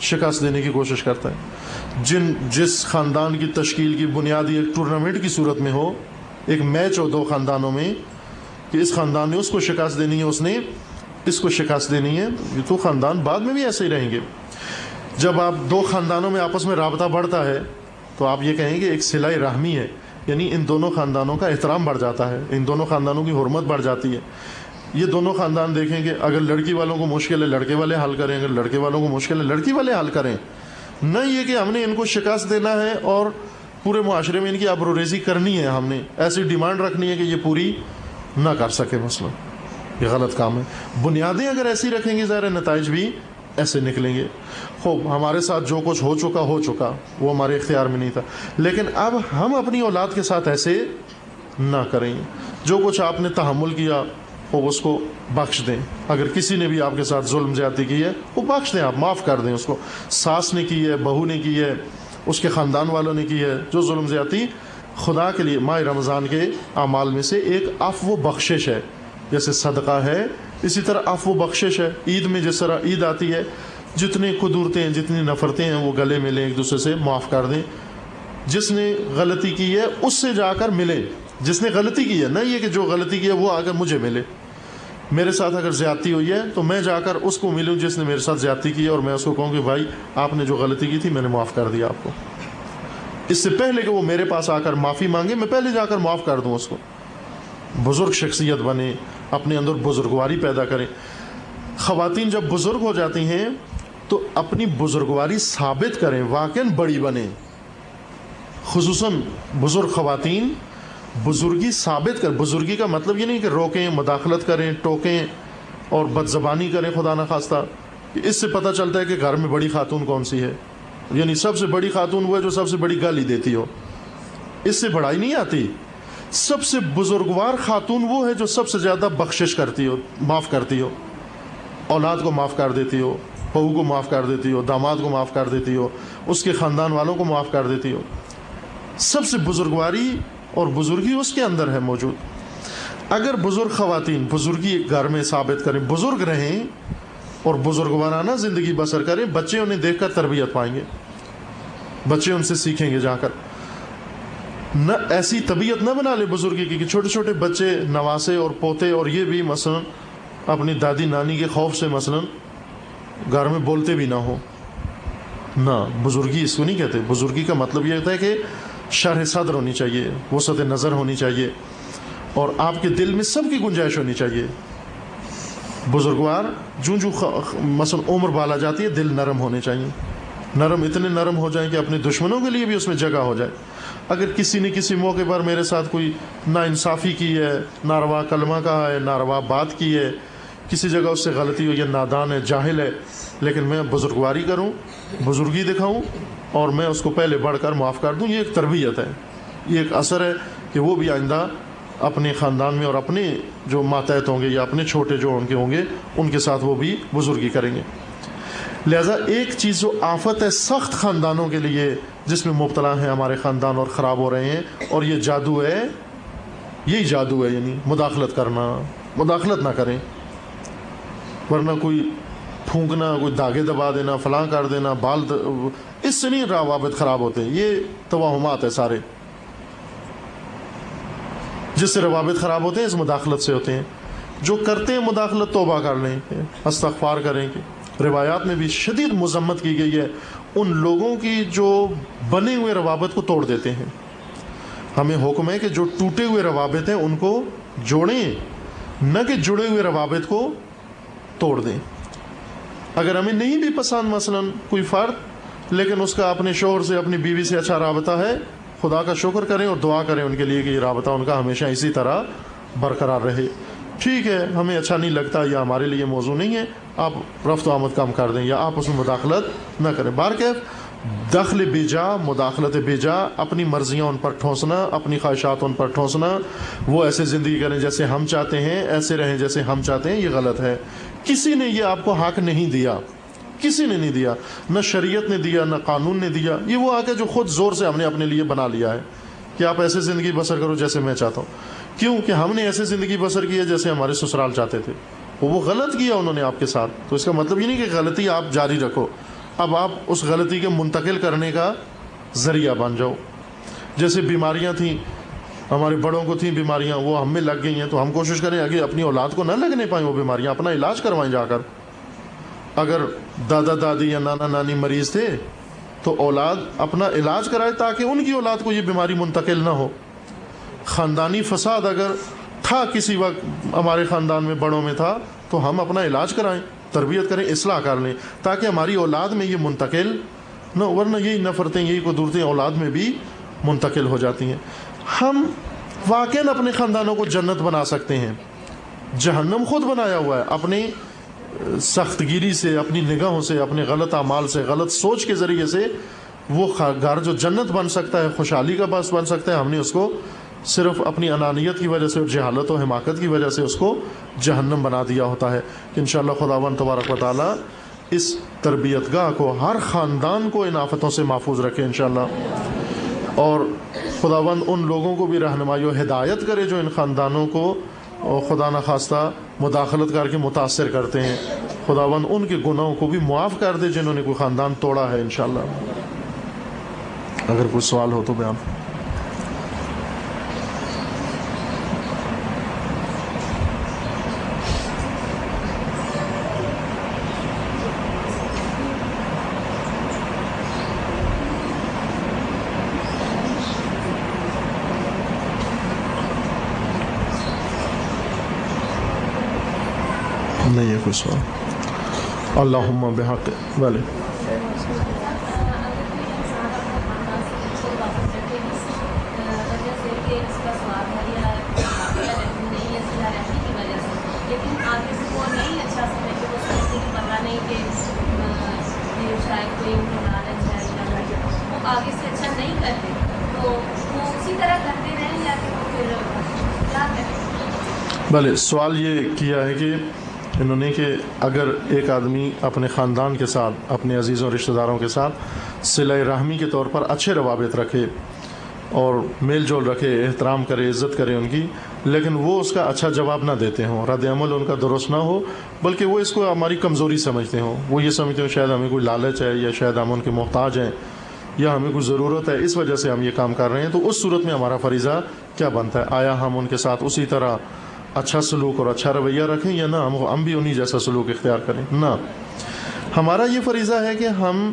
شکست دینے کی کوشش کرتا ہے. جس خاندان کی تشکیل کی بنیادی ایک ٹورنامنٹ کی صورت میں ہو، ایک میچ ہو دو خاندانوں میں کہ اس خاندان نے اس کو شکست دینی ہے، اس نے اس کو شکست دینی ہے، یہ تو خاندان بعد میں بھی ایسے ہی رہیں گے. جب آپ دو خاندانوں میں آپس میں رابطہ بڑھتا ہے تو آپ یہ کہیں گے ایک صلہ رحمی ہے، یعنی ان دونوں خاندانوں کا احترام بڑھ جاتا ہے، ان دونوں خاندانوں کی حرمت بڑھ جاتی ہے. یہ دونوں خاندان دیکھیں گے اگر لڑکی والوں کو مشکل ہے لڑکے والے حل کریں، اگر لڑکے والوں کو مشکل ہے لڑکی والے حل کریں. نہ یہ کہ ہم نے ان کو شکست دینا ہے اور پورے معاشرے میں ان کی آبروریزی کرنی ہے، ہم نے ایسی ڈیمانڈ رکھنی ہے کہ یہ پوری نہ کر سکے. مثلا یہ غلط کام ہے. بنیادیں اگر ایسی رکھیں گے ظاہر نتائج بھی ایسے نکلیں گے. خوب ہمارے ساتھ جو کچھ ہو چکا وہ ہمارے اختیار میں نہیں تھا، لیکن اب ہم اپنی اولاد کے ساتھ ایسے نہ کریں. جو کچھ آپ نے تحمل کیا وہ اس کو بخش دیں. اگر کسی نے بھی آپ کے ساتھ ظلم زیادتی کی ہے وہ بخش دیں، آپ معاف کر دیں اس کو. ساس نے کی ہے، بہو نے کی ہے، اس کے خاندان والوں نے کی ہے جو ظلم زیادتی، خدا کے لیے ماہ رمضان کے اعمال میں سے ایک عفو و بخشش ہے. جیسے صدقہ ہے اسی طرح عفو و بخشش ہے. عید میں جس طرح عید آتی ہے، جتنے قدورتیں ہیں جتنی نفرتیں ہیں وہ گلے ملیں، ایک دوسرے سے معاف کر دیں. جس نے غلطی کی ہے اس سے جا کر ملے، جس نے غلطی کی ہے. نہ یہ کہ جو غلطی کی ہے وہ آ کر مجھے ملے. میرے ساتھ اگر زیادتی ہوئی ہے تو میں جا کر اس کو ملوں جس نے میرے ساتھ زیادتی کی ہے، اور میں اس کو کہوں کہ بھائی آپ نے جو غلطی کی تھی میں نے معاف کر دیا آپ کو. اس سے پہلے کہ وہ میرے پاس آ کر معافی مانگے میں پہلے جا کر معاف کر دوں اس کو. بزرگ شخصیت بنے، اپنے اندر بزرگواری پیدا کریں. خواتین جب بزرگ ہو جاتی ہیں تو اپنی بزرگواری ثابت کریں، واقعاً بڑی بنیں. خصوصاً بزرگ خواتین بزرگی ثابت کر. بزرگی کا مطلب یہ نہیں کہ روکیں، مداخلت کریں، ٹوکیں اور بدزبانی کریں خدا نخواستہ. اس سے پتہ چلتا ہے کہ گھر میں بڑی خاتون کون سی ہے. یعنی سب سے بڑی خاتون وہ ہے جو سب سے بڑی گالی دیتی ہو. اس سے بڑائی نہیں آتی. سب سے بزرگوار خاتون وہ ہے جو سب سے زیادہ بخشش کرتی ہو، معاف کرتی ہو. اولاد کو معاف کر دیتی ہو، بہو کو معاف کر دیتی ہو، داماد کو معاف کر دیتی ہو، اس کے خاندان والوں کو معاف کر دیتی ہو. سب سے بزرگواری اور بزرگی اس کے اندر ہے موجود. اگر بزرگ خواتین بزرگی گھر میں ثابت کریں، بزرگ رہیں اور بزرگوارانہ زندگی بسر کریں، بچے انہیں دیکھ کر تربیت پائیں گے، بچے ان سے سیکھیں گے جا کر. نہ ایسی طبیعت نہ بنا لے بزرگی کی کہ چھوٹے چھوٹے بچے، نواسے اور پوتے اور یہ بھی مثلا اپنی دادی نانی کے خوف سے مثلا گھر میں بولتے بھی نہ ہو. نہ، بزرگی اس کو نہیں کہتے. بزرگی کا مطلب یہ ہوتا ہے کہ شرح صدر ہونی چاہیے، وسعت نظر ہونی چاہیے، اور آپ کے دل میں سب کی گنجائش ہونی چاہیے. بزرگوار جو مثلا عمر بالا جاتی ہے دل نرم ہونے چاہیے. نرم، اتنے نرم ہو جائیں کہ اپنے دشمنوں کے لیے بھی اس میں جگہ ہو جائے. اگر کسی نے کسی موقع پر میرے ساتھ کوئی ناانصافی کی ہے، ناروا کلمہ کہا ہے، ناروا بات کی ہے، کسی جگہ اس سے غلطی ہو، یا نادان ہے، جاہل ہے، لیکن میں بزرگواری کروں، بزرگی دکھاؤں اور میں اس کو پہلے بڑھ کر معاف کر دوں، یہ ایک تربیت ہے، یہ ایک اثر ہے کہ وہ بھی آئندہ اپنے خاندان میں اور اپنے جو ماتحت ہوں گے یا اپنے چھوٹے جو ان کے ہوں گے ان کے ساتھ وہ بھی بزرگی کریں گے۔ لہٰذا ایک چیز جو آفت ہے سخت خاندانوں کے لیے جس میں مبتلا ہیں ہمارے خاندان اور خراب ہو رہے ہیں، اور یہ جادو ہے، یہی جادو ہے، یعنی مداخلت کرنا۔ مداخلت نہ کریں، ورنہ کوئی پھونکنا، کوئی دھاگے دبا دینا، فلاں کر دینا، اس سے نہیں روابط خراب ہوتے، یہ توہمات ہے سارے۔ جس سے روابط خراب ہوتے ہیں اس مداخلت سے ہوتے ہیں۔ جو کرتے ہیں مداخلت توبہ کر لیں، استغفار کریں۔ کہ روایات میں بھی شدید مذمت کی گئی ہے ان لوگوں کی جو بنے ہوئے روابط کو توڑ دیتے ہیں۔ ہمیں حکم ہے کہ جو ٹوٹے ہوئے روابط ہیں ان کو جوڑیں، نہ کہ جڑے ہوئے روابط کو توڑ دیں۔ اگر ہمیں نہیں بھی پسند مثلا کوئی فرد، لیکن اس کا اپنے شوہر سے، اپنی بیوی سے اچھا رابطہ ہے، خدا کا شکر کریں اور دعا کریں ان کے لیے کہ یہ رابطہ ان کا ہمیشہ اسی طرح برقرار رہے۔ ٹھیک ہے، ہمیں اچھا نہیں لگتا یا ہمارے لیے موضوع نہیں ہے، آپ رفت و آمد کم کر دیں یا آپ اس میں مداخلت نہ کریں۔ بہرکیف دخل بے جا، مداخلت بے جا، اپنی مرضیاں ان پر ٹھونسنا، اپنی خواہشات ان پر ٹھونسنا، وہ ایسے زندگی کریں جیسے ہم چاہتے ہیں، ایسے رہیں جیسے ہم چاہتے ہیں، یہ غلط ہے۔ کسی نے یہ آپ کو حق نہیں دیا، کسی نے نہیں دیا، نہ شریعت نے دیا، نہ قانون نے دیا، یہ وہ حق ہے جو خود زور سے ہم نے اپنے لیے بنا لیا ہے کہ آپ ایسے زندگی بسر کرو جیسے میں چاہتا ہوں۔ کیوں کہ ہم نے ایسے زندگی بسر کی ہے جیسے ہمارے سسرال چاہتے تھے، وہ غلط کیا انہوں نے آپ کے ساتھ، تو اس کا مطلب یہ نہیں کہ غلطی آپ جاری رکھو، اب آپ اس غلطی کے منتقل کرنے کا ذریعہ بن جاؤ۔ جیسے بیماریاں تھیں، ہمارے بڑوں کو تھیں بیماریاں، وہ ہم میں لگ گئی ہیں، تو ہم کوشش کریں آگے اپنی اولاد کو نہ لگنے پائیں وہ بیماریاں، اپنا علاج کروائیں جا کر۔ اگر دادا دادی یا نانا نانی مریض تھے تو اولاد اپنا علاج کرائے تاکہ ان کی اولاد کو یہ بیماری منتقل نہ ہو۔ خاندانی فساد اگر تھا کسی وقت ہمارے خاندان میں بڑوں میں تھا تو ہم اپنا علاج کرائیں، تربیت کریں، اصلاح کر لیں تاکہ ہماری اولاد میں یہ منتقل نہ، ورنہ یہی نفرتیں، یہی قدرتیں اولاد میں بھی منتقل ہو جاتی ہیں۔ ہم واقعاً اپنے خاندانوں کو جنت بنا سکتے ہیں، جہنم خود بنایا ہوا ہے اپنی سخت گیری سے، اپنی نگاہوں سے، اپنے غلط اعمال سے، غلط سوچ کے ذریعے سے۔ وہ گھر جو جنت بن سکتا ہے، خوشحالی کا باعث بن سکتا ہے، ہم نے اس کو صرف اپنی انانیت کی وجہ سے اور جہالت و حماقت کی وجہ سے اس کو جہنم بنا دیا ہوتا ہے۔ انشاءاللہ خداوند تبارک و تعالی اس تربیت گاہ کو، ہر خاندان کو ان آفتوں سے محفوظ رکھے انشاءاللہ، اور خداوند ان لوگوں کو بھی رہنمائی و ہدایت کرے جو ان خاندانوں کو خدا نخواستہ مداخلت کر کے متاثر کرتے ہیں۔ خداوند ان کے گناہوں کو بھی معاف کر دے جنہوں نے کوئی خاندان توڑا ہے انشاءاللہ۔ اگر کوئی سوال ہو تو بیان۔ نہیں ہے کوئی سوال۔ اللہم بحق والے آگے سے اچھا نہیں کرتے تو وہ اسی طرح کرتے رہیں یا پھر کیا کریں؟ بھلے سوال یہ کیا ہے کہ انہوں نے کہ اگر ایک آدمی اپنے خاندان کے ساتھ، اپنے عزیزوں رشتہ داروں کے ساتھ صلہ رحمی کے طور پر اچھے روابط رکھے اور میل جول رکھے، احترام کرے، عزت کرے ان کی، لیکن وہ اس کا اچھا جواب نہ دیتے ہوں، رد عمل ان کا درست نہ ہو، بلکہ وہ اس کو ہماری کمزوری سمجھتے ہوں، وہ یہ سمجھتے ہوں شاید ہمیں کوئی لالچ ہے یا شاید ہم ان کے محتاج ہیں یا ہمیں کوئی ضرورت ہے، اس وجہ سے ہم یہ کام کر رہے ہیں، تو اس صورت میں ہمارا فریضہ کیا بنتا ہے؟ آیا ہم ان کے ساتھ اسی طرح اچھا سلوک اور اچھا رویہ رکھیں یا نہ ہم بھی انہی جیسا سلوک اختیار کریں؟ نہ، ہمارا یہ فریضہ ہے کہ ہم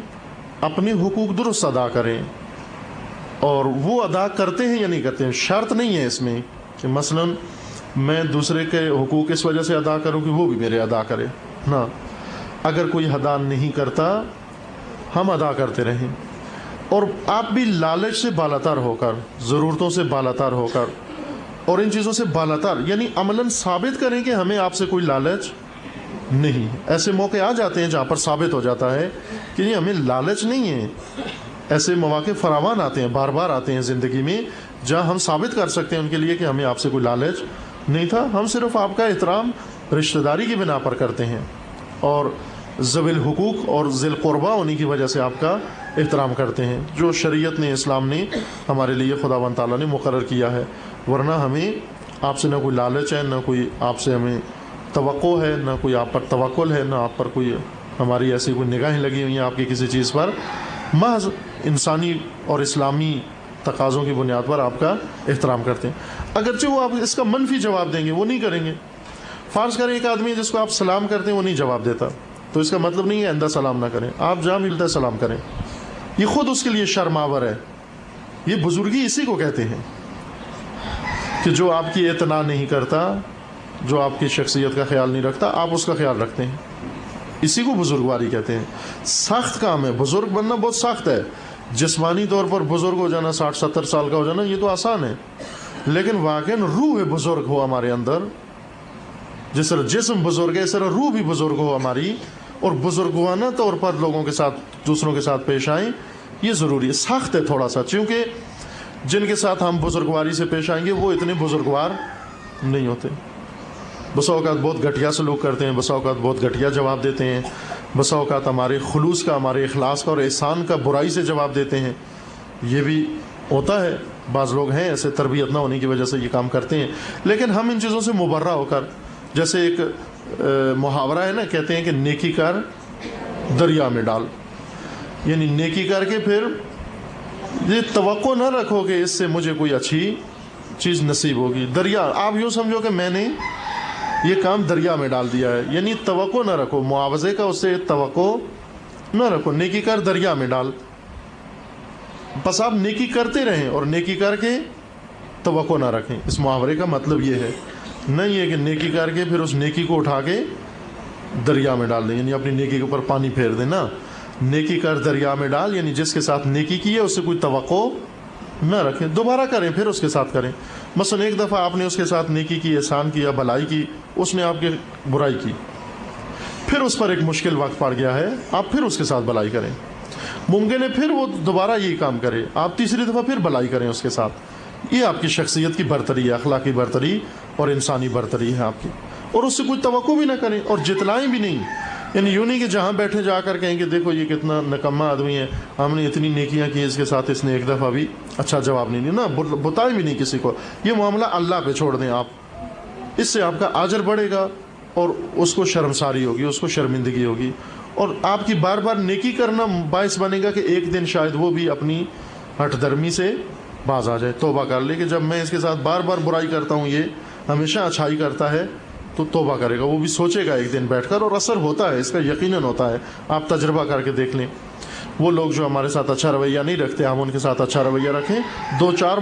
اپنے حقوق درست ادا کریں، اور وہ ادا کرتے ہیں یا نہیں کرتے ہیں، شرط نہیں ہے اس میں کہ مثلا میں دوسرے کے حقوق اس وجہ سے ادا کروں کہ وہ بھی میرے ادا کرے، نہ، اگر کوئی ادا نہیں کرتا ہم ادا کرتے رہیں، اور آپ بھی لالچ سے بالاتر ہو کر، ضرورتوں سے بالاتر ہو کر اور ان چیزوں سے بالاتر، یعنی عملاً ثابت کریں کہ ہمیں آپ سے کوئی لالچ نہیں. ایسے موقع آ جاتے ہیں جہاں پر ثابت ہو جاتا ہے کہ یہ ہمیں لالچ نہیں ہے. ایسے مواقع فراوان آتے ہیں، بار بار آتے ہیں زندگی میں، جہاں ہم ثابت کر سکتے ہیں ان کے لیے کہ ہمیں آپ سے کوئی لالچ نہیں تھا، ہم صرف آپ کا احترام رشتہ داری کی بنا پر کرتے ہیں اور ذوی الحقوق اور ذی القربہ ہونے کی وجہ سے آپ کا احترام کرتے ہیں، جو شریعت نے، اسلام نے ہمارے لیے خداوند تعالیٰ نے مقرر کیا ہے. ورنہ ہمیں آپ سے نہ کوئی لالچ ہے، نہ کوئی آپ سے ہمیں توقع ہے، نہ کوئی آپ پر توکل ہے، نہ آپ پر کوئی ہماری ایسی کوئی نگاہیں لگی ہوئی ہیں آپ کی کسی چیز پر. محض انسانی اور اسلامی تقاضوں کی بنیاد پر آپ کا احترام کرتے ہیں. اگرچہ وہ آپ اس کا منفی جواب دیں گے، وہ نہیں کریں گے. فرض کریں ایک آدمی جس کو آپ سلام کرتے ہیں وہ نہیں جواب دیتا، تو اس کا مطلب نہیں ہے آئندہ سلام نہ کریں، آپ جہاں ملتا ہے سلام کریں. یہ خود اس کے لیے شرماور ہے. یہ بزرگی اسی کو کہتے ہیں کہ جو آپ کی اعتنا نہیں کرتا، جو آپ کی شخصیت کا خیال نہیں رکھتا، آپ اس کا خیال رکھتے ہیں. اسی کو بزرگواری کہتے ہیں. سخت کام ہے، بزرگ بننا بہت سخت ہے. جسمانی طور پر بزرگ ہو جانا، 60-70 سال کا ہو جانا، یہ تو آسان ہے، لیکن واقعاً روح بزرگ ہو ہمارے اندر. جس طرح جسم بزرگ ہے اس طرح روح بھی بزرگ ہو ہماری، اور بزرگوانہ طور پر لوگوں کے ساتھ، دوسروں کے ساتھ پیش آئیں. یہ ضروری ہے. سخت ہے تھوڑا سا، چونکہ جن کے ساتھ ہم بزرگواری سے پیش آئیں گے وہ اتنے بزرگوار نہیں ہوتے. بسا اوقات بہت گھٹیا سلوک کرتے ہیں، بسا اوقات بہت گھٹیا جواب دیتے ہیں، بسا اوقات ہمارے خلوص کا، ہمارے اخلاص کا اور احسان کا برائی سے جواب دیتے ہیں. یہ بھی ہوتا ہے. بعض لوگ ہیں ایسے، تربیت نہ ہونے کی وجہ سے یہ کام کرتے ہیں. لیکن ہم ان چیزوں سے مبرہ ہو کر، جیسے ایک محاورہ ہے نا، کہتے ہیں کہ نیکی کر دریا میں ڈال. یعنی نیکی کر کے پھر یہ توقع نہ رکھو کہ اس سے مجھے کوئی اچھی چیز نصیب ہوگی. دریا، آپ یوں سمجھو کہ میں نے یہ کام دریا میں ڈال دیا ہے، یعنی توقع نہ رکھو، معاوضے کا اس سے توقع نہ رکھو. نیکی کر دریا میں ڈال. بس آپ نیکی کرتے رہیں اور نیکی کر کے توقع نہ رکھیں. اس محاورے کا مطلب یہ ہے، نہیں ہے کہ نیکی کر کے پھر اس نیکی کو اٹھا کے دریا میں ڈال دیں، یعنی اپنی نیکی کے اوپر پانی پھیر دیں. نا، نیکی کر دریا میں ڈال، یعنی جس کے ساتھ نیکی کی ہے اس سے کوئی توقع نہ رکھیں، دوبارہ کریں پھر اس کے ساتھ کریں. مثلا ایک دفعہ آپ نے اس کے ساتھ نیکی کی، احسان کیا، بھلائی کی، اس نے آپ کی برائی کی، پھر اس پر ایک مشکل وقت پڑ گیا ہے، آپ پھر اس کے ساتھ بھلائی کریں. ممکن ہے پھر وہ دوبارہ یہی کام کرے، آپ تیسری دفعہ پھر بھلائی کریں اس کے ساتھ. یہ آپ کی شخصیت کی برتری ہے، اخلاقی برتری اور انسانی برتری ہے آپ کی. اور اس سے کوئی توقع بھی نہ کریں اور جتلائیں بھی نہیں. یعنی یوں نہیں کہ جہاں بیٹھے جا کر کہیں کہ دیکھو یہ کتنا نکما آدمی ہے، ہم نے اتنی نیکیاں کی، اس کے ساتھ اس نے ایک دفعہ بھی اچھا جواب نہیں دیا. نہ بتائیں بھی نہیں کسی کو. یہ معاملہ اللہ پہ چھوڑ دیں آپ. اس سے آپ کا اجر بڑھے گا اور اس کو شرمساری ہوگی، اس کو شرمندگی ہوگی، اور آپ کی بار بار نیکی کرنا باعث بنے گا کہ ایک دن شاید وہ بھی اپنی ہٹ درمی سے باز آ جائے، توبہ کر لے کہ جب میں اس کے ساتھ بار بار برائی کرتا ہوں، یہ ہمیشہ اچھائی کرتا ہے، تو توبہ کرے گا. وہ بھی سوچے گا ایک دن بیٹھ کر، اور اثر ہوتا ہے اس کا، یقیناً ہوتا ہے. آپ تجربہ کر کے دیکھ لیں. وہ لوگ جو ہمارے ساتھ اچھا رویہ نہیں رکھتے، ہم ان کے ساتھ اچھا رویہ رکھیں، 2-4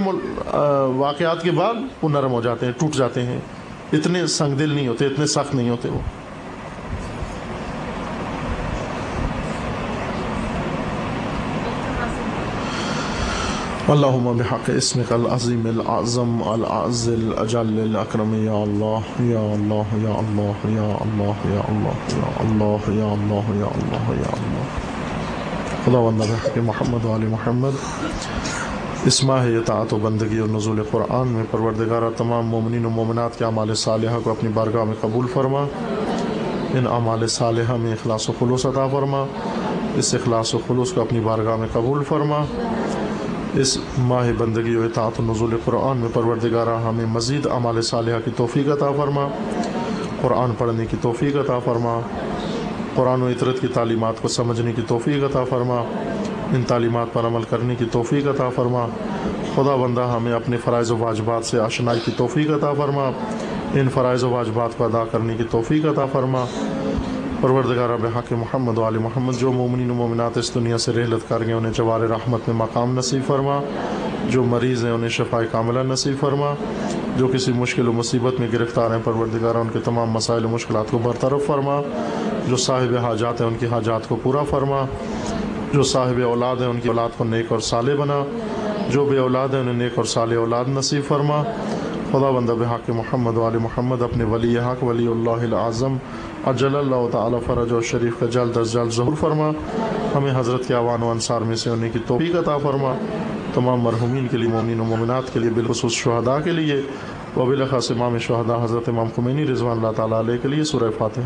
واقعات کے بعد وہ نرم ہو جاتے ہیں، ٹوٹ جاتے ہیں. اتنے سنگ دل نہیں ہوتے، اتنے سخت نہیں ہوتے وہ. اللہم بحق اسمک العظیم العظم العز الاجل الاکرم، یا اللہ یا اللہ یا اللہ یا اللہ یا اللہ یا اللہ یا اللہ یا اللہ یا اللہ. خداوند بحق محمد و آل محمد، اس ماہ اطاعت و بندگی اور نزول قرآن میں پروردگارہ تمام مومنین و مومنات کے اعمال صالحہ کو اپنی بارگاہ میں قبول فرما. ان اعمال صالحہ میں اخلاص و خلوص عطا فرما. اس اخلاص و خلوص کو اپنی بارگاہ میں قبول فرما. اس ماہ بندگی و اطاعت و نزول قرآن میں پروردگارہ ہمیں مزید اعمال صالحہ کی توفیق عطا فرما. قرآن پڑھنے کی توفیق عطا فرما. قرآن و اطرت کی تعلیمات کو سمجھنے کی توفیق عطا فرما. ان تعلیمات پر عمل کرنے کی توفیق عطا فرما. خدا بندہ ہمیں اپنے فرائض و واجبات سے آشنائی کی توفیق عطا فرما. ان فرائض و واجبات کو ادا کرنے کی توفیق عطا فرما. پروردگارہ بحق محمد و آل محمد، جو مومنین و مومنات اس دنیا سے رحلت کر گئے انہیں جوار رحمت میں مقام نصیب فرما. جو مریض ہیں انہیں شفاء کاملہ نصیب فرما. جو کسی مشکل و مصیبت میں گرفتار ہیں پروردگارہ ان کے تمام مسائل و مشکلات کو برطرف فرما. جو صاحب حاجات ہیں ان کی حاجات کو پورا فرما. جو صاحب اولاد ہیں ان کی اولاد کو نیک اور صالح بنا. جو بے اولاد ہیں انہیں نیک اور صالح اولاد نصیب فرما. خدا بندہ بحق محمد و آل محمد اپنے ولی حق ولی اللہ العظم اجل اللہ تعالی فرج اور شریف کا جلد از جلد ظہور فرما. ہمیں حضرت کے اعوان و انصار میں سے ہونے کی توفیق عطا فرما. تمام مرحومین کے لیے، مومنین و مومنات کے لیے، بالخصوص شہداء کے لیے، وبالخصوص امام شہداء حضرت امام خمینی رضوان اللہ تعالیٰ علیہ کے لیے سورہ فاتحہ.